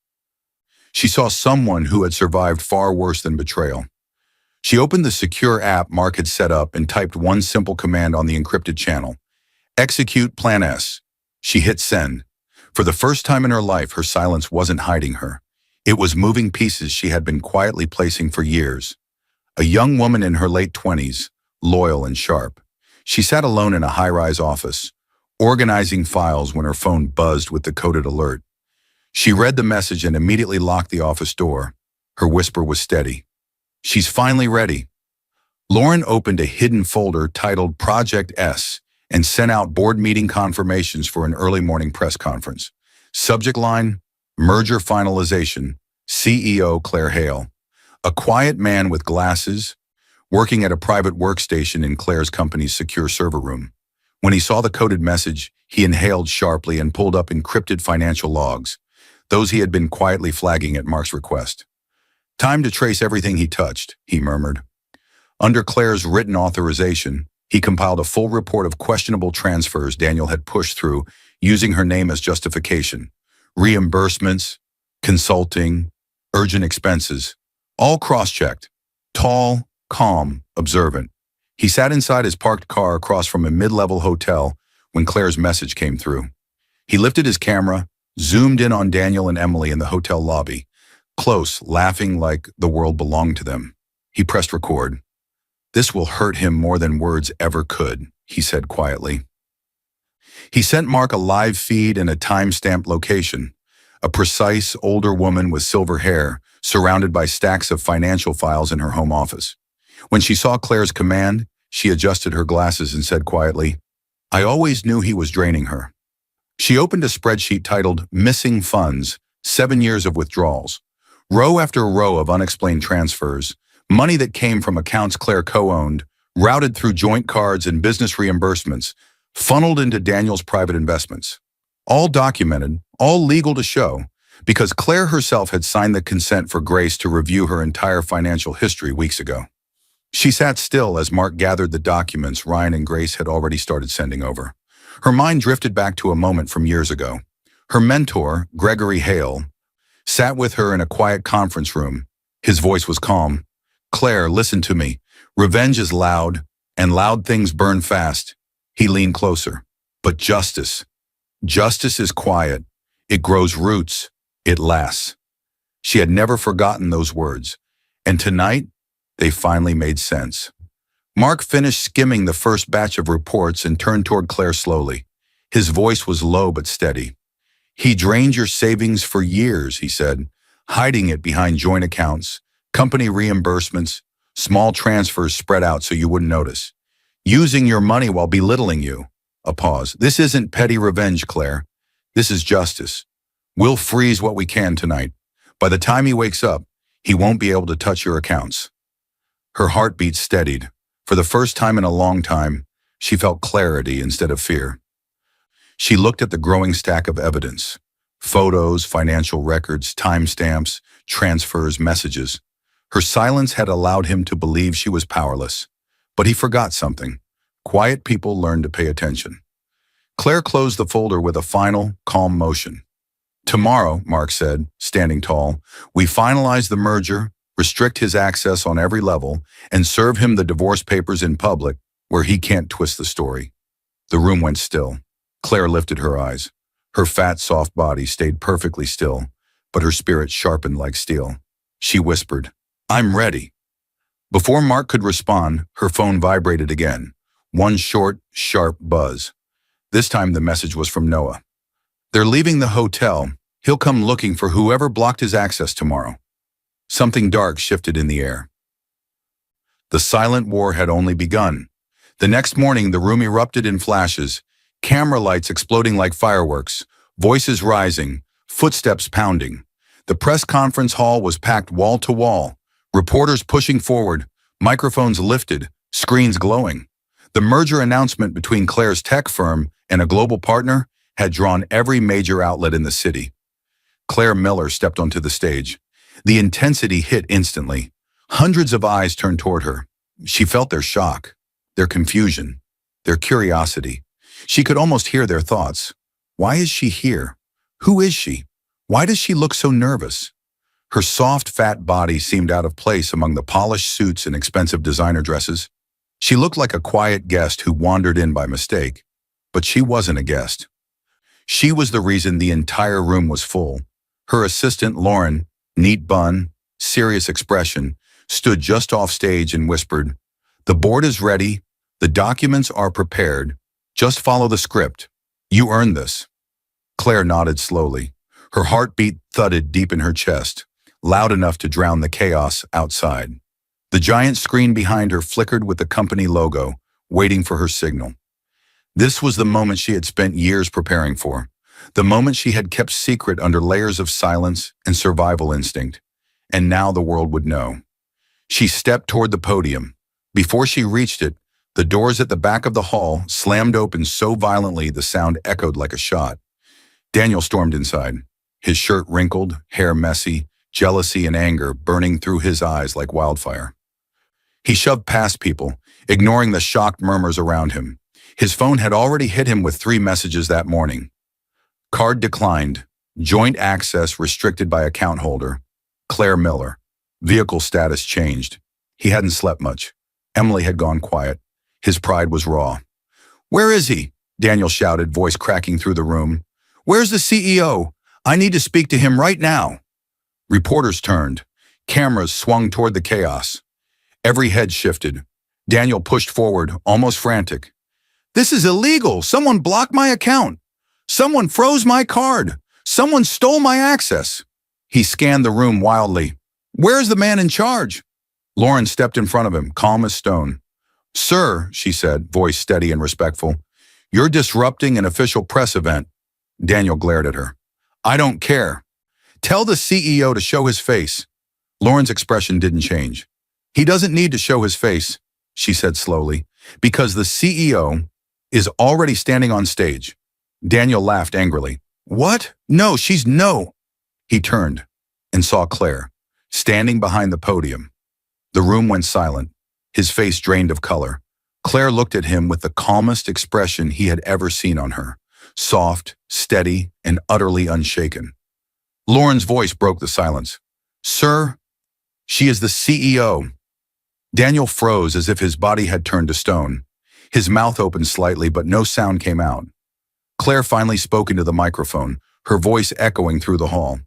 She saw someone who had survived far worse than betrayal. She opened the secure app Mark had set up and typed one simple command on the encrypted channel. Execute Plan S. She hit send. For the first time in her life, her silence wasn't hiding her. It was moving pieces she had been quietly placing for years. A young woman in her late 20s, loyal and sharp. She sat alone in a high-rise office, organizing files when her phone buzzed with the coded alert. She read the message and immediately locked the office door. Her whisper was steady. She's finally ready. Lauren opened a hidden folder titled Project S and sent out board meeting confirmations for an early morning press conference. Subject line, Merger Finalization, CEO Claire Hale. A quiet man with glasses, working at a private workstation in Claire's company's secure server room. When he saw the coded message, he inhaled sharply and pulled up encrypted financial logs, those he had been quietly flagging at Mark's request. Time to trace everything he touched, he murmured. Under Claire's written authorization, he compiled a full report of questionable transfers Daniel had pushed through, using her name as justification. Reimbursements, consulting, urgent expenses, all cross-checked. Tall, calm, observant. He sat inside his parked car across from a mid-level hotel when Claire's message came through. He lifted his camera, zoomed in on Daniel and Emily in the hotel lobby, close, laughing like the world belonged to them. He pressed record. This will hurt him more than words ever could, he said quietly. He sent Mark a live feed and a time-stamped location, a precise, older woman with silver hair, surrounded by stacks of financial files in her home office. When she saw Claire's command, she adjusted her glasses and said quietly, "I always knew he was draining her." She opened a spreadsheet titled Missing Funds, 7 years of withdrawals. Row after row of unexplained transfers, money that came from accounts Claire co-owned, routed through joint cards and business reimbursements, funneled into Daniel's private investments. All documented, all legal to show, because Claire herself had signed the consent for Grace to review her entire financial history weeks ago. She sat still as Mark gathered the documents Ryan and Grace had already started sending over. Her mind drifted back to a moment from years ago. Her mentor, Gregory Hale, sat with her in a quiet conference room. His voice was calm. "Claire, listen to me. Revenge is loud, and loud things burn fast." He leaned closer. "But justice. Justice is quiet. It grows roots. It lasts." She had never forgotten those words. And tonight, they finally made sense. Mark finished skimming the first batch of reports and turned toward Claire slowly. His voice was low but steady. "He drained your savings for years," he said, "hiding it behind joint accounts, company reimbursements, small transfers spread out so you wouldn't notice. Using your money while belittling you." A pause. "This isn't petty revenge, Claire. This is justice. We'll freeze what we can tonight. By the time he wakes up, he won't be able to touch your accounts." Her heartbeat steadied. For the first time in a long time, she felt clarity instead of fear. She looked at the growing stack of evidence. Photos, financial records, timestamps, transfers, messages. Her silence had allowed him to believe she was powerless. But he forgot something. Quiet people learn to pay attention. Claire closed the folder with a final, calm motion. "Tomorrow," Mark said, standing tall, "we finalize the merger, restrict his access on every level, and serve him the divorce papers in public where he can't twist the story." The room went still. Claire lifted her eyes. Her fat, soft body stayed perfectly still, but her spirit sharpened like steel. She whispered, "I'm ready." Before Mark could respond, her phone vibrated again. One short, sharp buzz. This time the message was from Noah. "They're leaving the hotel. He'll come looking for whoever blocked his access tomorrow." Something dark shifted in the air. The silent war had only begun. The next morning, the room erupted in flashes, camera lights exploding like fireworks, voices rising, footsteps pounding. The press conference hall was packed wall to wall, reporters pushing forward, microphones lifted, screens glowing. The merger announcement between Claire's tech firm and a global partner had drawn every major outlet in the city. Claire Miller stepped onto the stage. The intensity hit instantly. Hundreds of eyes turned toward her. She felt their shock, their confusion, their curiosity. She could almost hear their thoughts. Why is she here? Who is she? Why does she look so nervous? Her soft, fat body seemed out of place among the polished suits and expensive designer dresses. She looked like a quiet guest who wandered in by mistake. But she wasn't a guest. She was the reason the entire room was full. Her assistant, Lauren, neat bun, serious expression, stood just off stage and whispered, "The board is ready. The documents are prepared. Just follow the script. You earned this." Claire nodded slowly. Her heartbeat thudded deep in her chest, loud enough to drown the chaos outside. The giant screen behind her flickered with the company logo, waiting for her signal. This was the moment she had spent years preparing for, the moment she had kept secret under layers of silence and survival instinct, and now the world would know. She stepped toward the podium. Before she reached it, the doors at the back of the hall slammed open so violently the sound echoed like a shot. Daniel stormed inside, his shirt wrinkled, hair messy, jealousy and anger burning through his eyes like wildfire. He shoved past people, ignoring the shocked murmurs around him. His phone had already hit him with 3 messages that morning. Card declined. Joint access restricted by account holder. Claire Miller. Vehicle status changed. He hadn't slept much. Emily had gone quiet. His pride was raw. "Where is he?" Daniel shouted, voice cracking through the room. "Where's the CEO? I need to speak to him right now." Reporters turned. Cameras swung toward the chaos. Every head shifted. Daniel pushed forward, almost frantic. "This is illegal. Someone blocked my account. Someone froze my card. Someone stole my access." He scanned the room wildly. "Where's the man in charge?" Lauren stepped in front of him, calm as stone. Sir, she said, voice steady and respectful, you're disrupting an official press event. Daniel glared at her. I don't care. Tell the CEO to show his face. Lauren's expression didn't change. He doesn't need to show his face, she said slowly, because the CEO is already standing on stage. Daniel laughed angrily. What? No, she's no. He turned and saw Claire, standing behind the podium. The room went silent, his face drained of color. Claire looked at him with the calmest expression he had ever seen on her, soft, steady, and utterly unshaken. Lauren's voice broke the silence. Sir, she is the CEO. Daniel froze as if his body had turned to stone. His mouth opened slightly, but no sound came out. Claire finally spoke into the microphone, her voice echoing through the hall.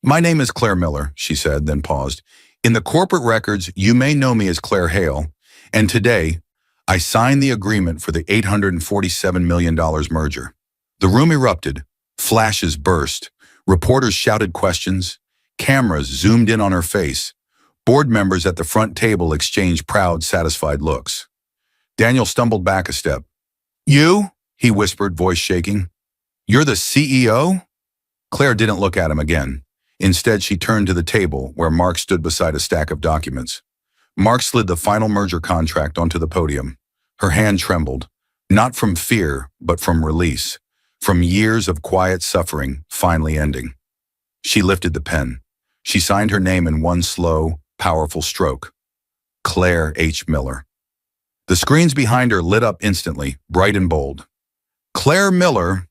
My name is Claire Miller, she said, then paused. In the corporate records, you may know me as Claire Hale, and today, I signed the agreement for the $847 million merger. The room erupted, flashes burst, reporters shouted questions, cameras zoomed in on her face. Board members at the front table exchanged proud, satisfied looks. Daniel stumbled back a step. You? He whispered, voice shaking. You're the CEO? Claire didn't look at him again. Instead, she turned to the table where Mark stood beside a stack of documents. Mark slid the final merger contract onto the podium. Her hand trembled, not from fear, but from release, from years of quiet suffering finally ending. She lifted the pen. She signed her name in one slow, powerful stroke. Claire H. Miller. The screens behind her lit up instantly, bright and bold. Claire Miller,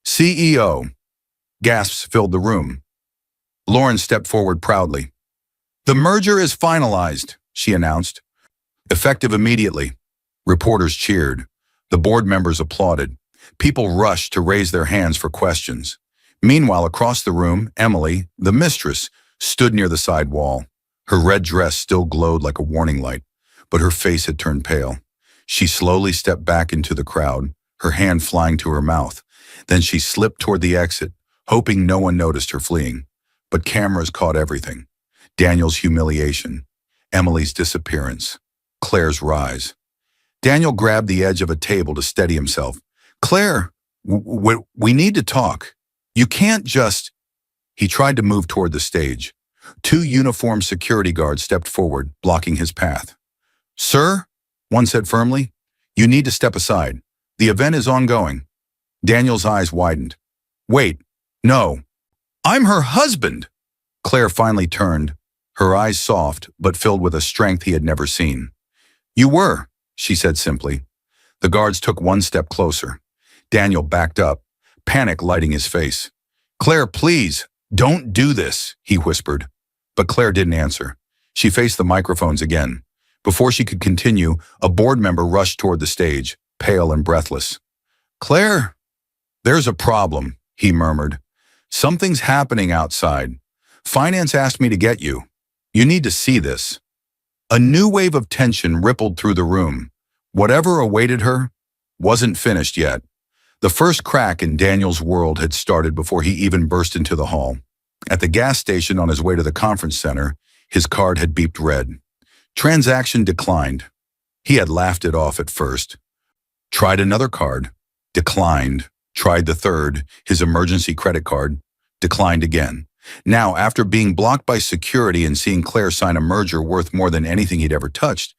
CEO. Gasps filled the room. Lauren stepped forward proudly. The merger is finalized, she announced. Effective immediately. Reporters cheered. The board members applauded. People rushed to raise their hands for questions. Meanwhile, across the room, Emily, the mistress, stood near the side wall. Her red dress still glowed like a warning light, but her face had turned pale. She slowly stepped back into the crowd, her hand flying to her mouth. Then she slipped toward the exit, hoping no one noticed her fleeing. But cameras caught everything. Daniel's humiliation, Emily's disappearance, Claire's rise. Daniel grabbed the edge of a table to steady himself. Claire, we need to talk. You can't just... He tried to move toward the stage. Two uniformed security guards stepped forward, blocking his path. Sir, one said firmly, you need to step aside. The event is ongoing. Daniel's eyes widened. Wait, no. I'm her husband! Claire finally turned, her eyes soft but filled with a strength he had never seen. You were, she said simply. The guards took one step closer. Daniel backed up, panic lighting his face. Claire, please, don't do this, he whispered. But Claire didn't answer. She faced the microphones again. Before she could continue, a board member rushed toward the stage, pale and breathless. Claire, there's a problem, he murmured. Something's happening outside. Finance asked me to get you. You need to see this. A new wave of tension rippled through the room. Whatever awaited her wasn't finished yet. The first crack in Daniel's world had started before he even burst into the hall. At the gas station on his way to the conference center, his card had beeped red. Transaction declined. He had laughed it off at first. Tried another card. Declined. Tried the third, his emergency credit card. Declined again. Now, after being blocked by security and seeing Claire sign a merger worth more than anything he'd ever touched,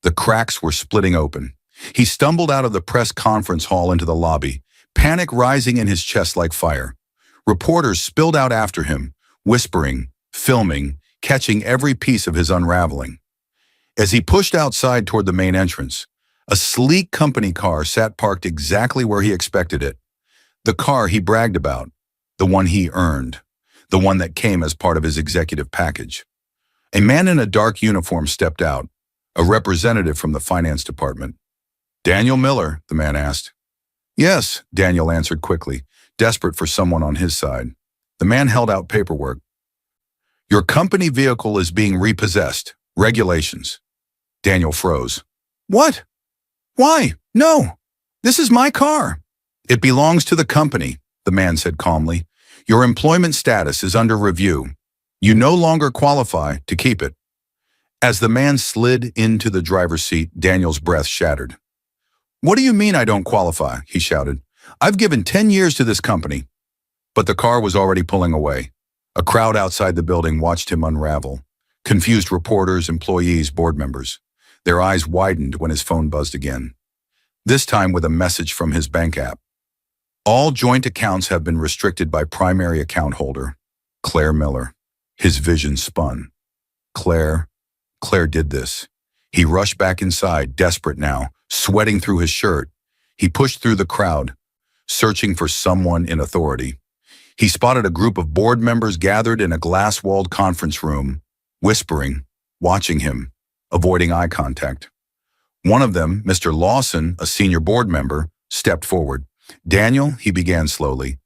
the cracks were splitting open. He stumbled out of the press conference hall into the lobby, panic rising in his chest like fire. Reporters spilled out after him, whispering, filming, catching every piece of his unraveling. As he pushed outside toward the main entrance, a sleek company car sat parked exactly where he expected it. The car he bragged about, the one he earned, the one that came as part of his executive package. A man in a dark uniform stepped out, a representative from the finance department. Daniel Miller, the man asked. Yes, Daniel answered quickly, desperate for someone on his side. The man held out paperwork. Your company vehicle is being repossessed. Regulations. Daniel froze. What? Why? No. This is my car. It belongs to the company, the man said calmly. Your employment status is under review. You no longer qualify to keep it. As the man slid into the driver's seat, Daniel's breath shattered. "What do you mean I don't qualify?" he shouted. "I've given 10 years to this company." But the car was already pulling away. A crowd outside the building watched him unravel. Confused reporters, employees, board members. Their eyes widened when his phone buzzed again. This time with a message from his bank app. "All joint accounts have been restricted by primary account holder, Claire Miller." His vision spun. Claire did this. He rushed back inside, desperate now, sweating through his shirt. He pushed through the crowd, searching for someone in authority. He spotted a group of board members gathered in a glass-walled conference room, whispering, watching him, avoiding eye contact. One of them, Mr. Lawson, a senior board member, stepped forward. "Daniel," he began slowly,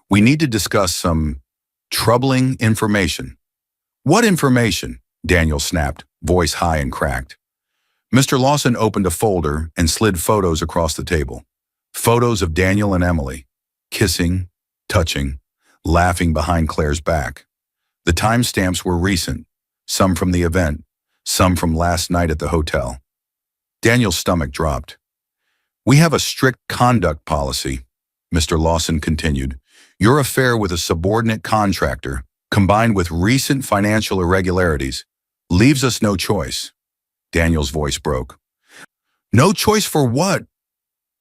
"we need to discuss some troubling information." "What information?" Daniel snapped, voice high and cracked. Mr. Lawson opened a folder and slid photos across the table. Photos of Daniel and Emily, kissing, touching, laughing behind Claire's back. The timestamps were recent, some from the event, some from last night at the hotel. Daniel's stomach dropped. "We have a strict conduct policy," Mr. Lawson continued. "Your affair with a subordinate contractor, combined with recent financial irregularities, leaves us no choice." Daniel's voice broke. "No choice for what?"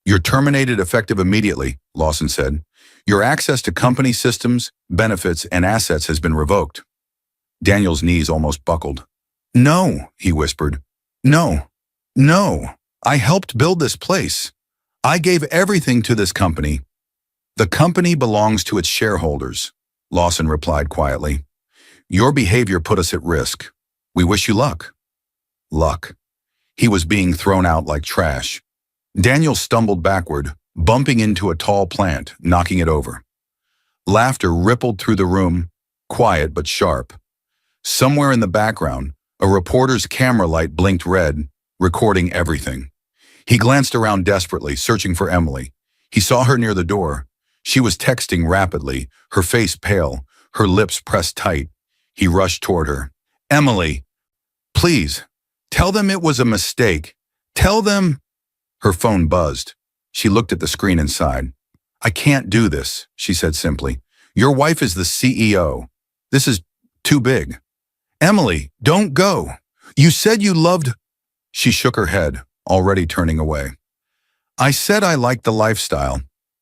"You're terminated effective immediately," Lawson said. "Your access to company systems, benefits, and assets has been revoked." Daniel's knees almost buckled. "No," he whispered. "No. I helped build this place. I gave everything to this company." "The company belongs to its shareholders," Lawson replied quietly. "Your behavior put us at risk. We wish you luck." Luck. He was being thrown out like trash. Daniel stumbled backward, bumping into a tall plant, knocking it over. Laughter rippled through the room, quiet but sharp. Somewhere in the background, a reporter's camera light blinked red, recording everything. He glanced around desperately, searching for Emily. He saw her near the door. She was texting rapidly, her face pale, her lips pressed tight. He rushed toward her. "Emily, please, tell them it was a mistake. Tell them—" Her phone buzzed. She looked at the screen inside. "I can't do this," she said simply. "Your wife is the CEO. This is too big." "Emily, don't go. You said you loved—" She shook her head, already turning away. "I said I liked the lifestyle."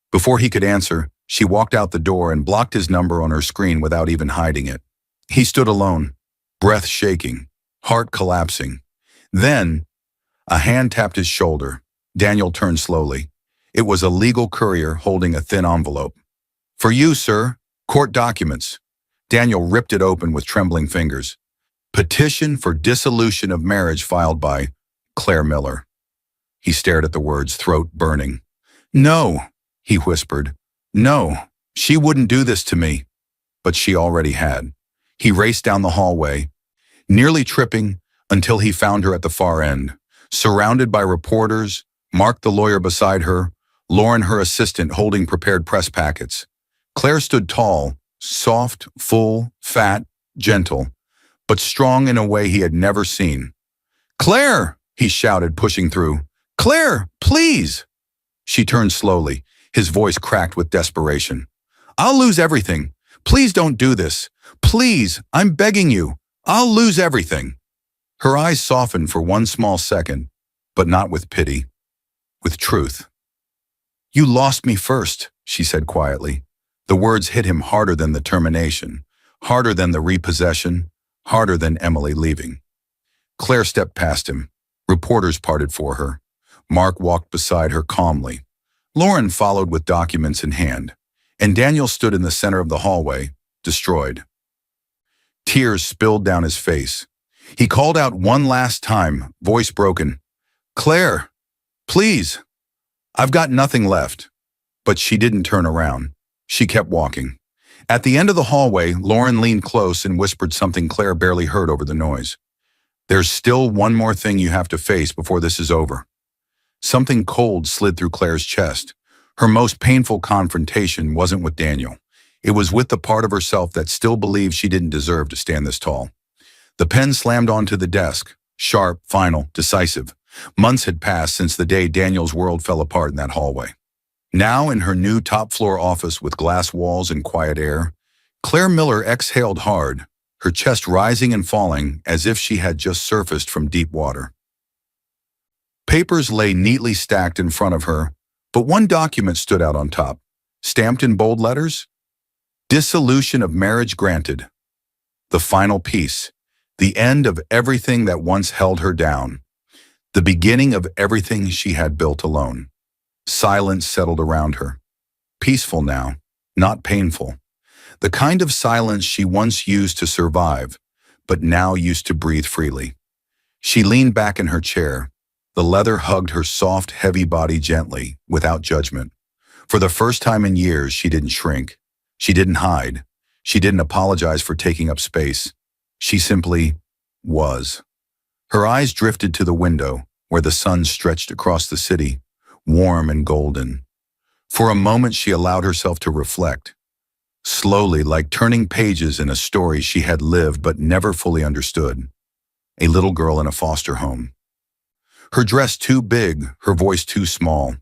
Before he could answer, she walked out the door and blocked his number on her screen without even hiding it. He stood alone, breath shaking, heart collapsing. Then, a hand tapped his shoulder. Daniel turned slowly. It was a legal courier holding a thin envelope. "For you, sir. Court documents." Daniel ripped it open with trembling fingers. "Petition for dissolution of marriage filed by Claire Miller." He stared at the words, throat burning. "No," he whispered. "No, she wouldn't do this to me." But she already had. He raced down the hallway, nearly tripping until he found her at the far end, surrounded by reporters, Mark the lawyer beside her, Lauren her assistant holding prepared press packets. Claire stood tall, soft, full, fat, gentle, but strong in a way he had never seen. "Claire!" he shouted, pushing through. "Claire, please!" She turned slowly, his voice cracked with desperation. "I'll lose everything. Please don't do this. Please, I'm begging you. I'll lose everything." Her eyes softened for one small second, but not with pity, with truth. "You lost me first," she said quietly. The words hit him harder than the termination, harder than the repossession, harder than Emily leaving. Claire stepped past him. Reporters parted for her. Mark walked beside her calmly. Lauren followed with documents in hand, and Daniel stood in the center of the hallway, destroyed. Tears spilled down his face. He called out one last time, voice broken. "Claire, please. I've got nothing left." But she didn't turn around. She kept walking. At the end of the hallway, Lauren leaned close and whispered something Claire barely heard over the noise. "There's still one more thing you have to face before this is over." Something cold slid through Claire's chest. Her most painful confrontation wasn't with Daniel. It was with the part of herself that still believed she didn't deserve to stand this tall. The pen slammed onto the desk. Sharp, final, decisive. Months had passed since the day Daniel's world fell apart in that hallway. Now, in her new top-floor office with glass walls and quiet air, Claire Miller exhaled hard, her chest rising and falling as if she had just surfaced from deep water. Papers lay neatly stacked in front of her, but one document stood out on top, stamped in bold letters. Dissolution of marriage granted. The final piece, the end of everything that once held her down, the beginning of everything she had built alone. Silence settled around her. Peaceful now, not painful. The kind of silence she once used to survive, but now used to breathe freely. She leaned back in her chair. The leather hugged her soft, heavy body gently, without judgment. For the first time in years, she didn't shrink. She didn't hide. She didn't apologize for taking up space. She simply was. Her eyes drifted to the window, where the sun stretched across the city, warm and golden. For a moment, she allowed herself to reflect. Slowly, like turning pages in a story she had lived but never fully understood. A little girl in a foster home. Her dress too big, her voice too small.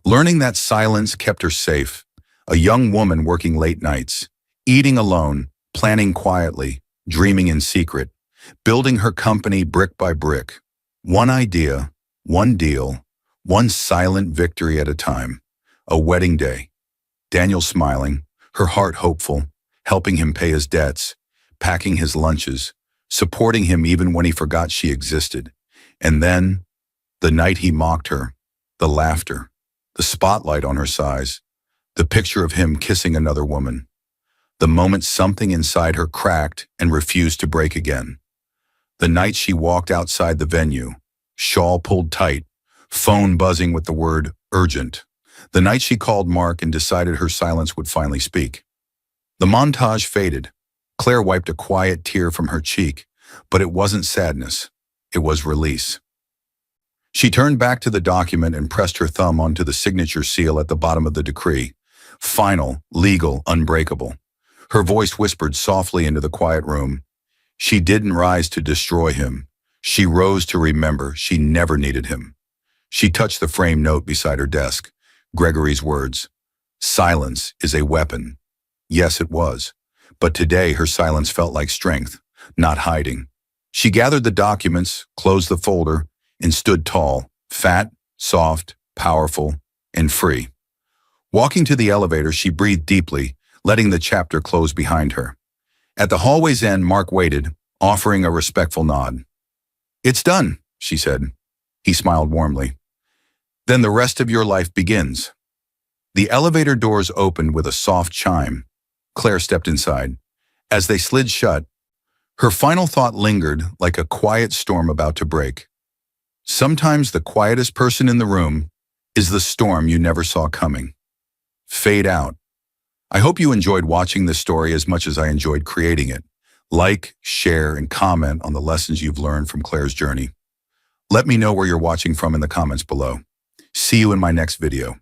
Learning that silence kept her safe. A young woman working late nights, eating alone, planning quietly, dreaming in secret, building her company brick by brick. One idea, one deal, one silent victory at a time. A wedding day. Daniel smiling, her heart hopeful, helping him pay his debts, packing his lunches, supporting him even when he forgot she existed. And then, the night he mocked her, the laughter, the spotlight on her sighs, the picture of him kissing another woman. The moment something inside her cracked and refused to break again. The night she walked outside the venue, shawl pulled tight, phone buzzing with the word urgent. The night she called Mark and decided her silence would finally speak. The montage faded. Claire wiped a quiet tear from her cheek, but it wasn't sadness. It was release. She turned back to the document and pressed her thumb onto the signature seal at the bottom of the decree. Final, legal, unbreakable. Her voice whispered softly into the quiet room. She didn't rise to destroy him. She rose to remember she never needed him. She touched the framed note beside her desk. Gregory's words. Silence is a weapon. Yes, it was. But today her silence felt like strength, not hiding. She gathered the documents, closed the folder, and stood tall, fat, soft, powerful, and free. Walking to the elevator, she breathed deeply, letting the chapter close behind her. At the hallway's end, Mark waited, offering a respectful nod. It's done, she said. He smiled warmly. Then the rest of your life begins. The elevator doors opened with a soft chime. Claire stepped inside. As they slid shut, her final thought lingered like a quiet storm about to break. Sometimes the quietest person in the room is the storm you never saw coming. Fade out. I hope you enjoyed watching this story as much as I enjoyed creating it. Like, share, and comment on the lessons you've learned from Claire's journey. Let me know where you're watching from in the comments below. See you in my next video.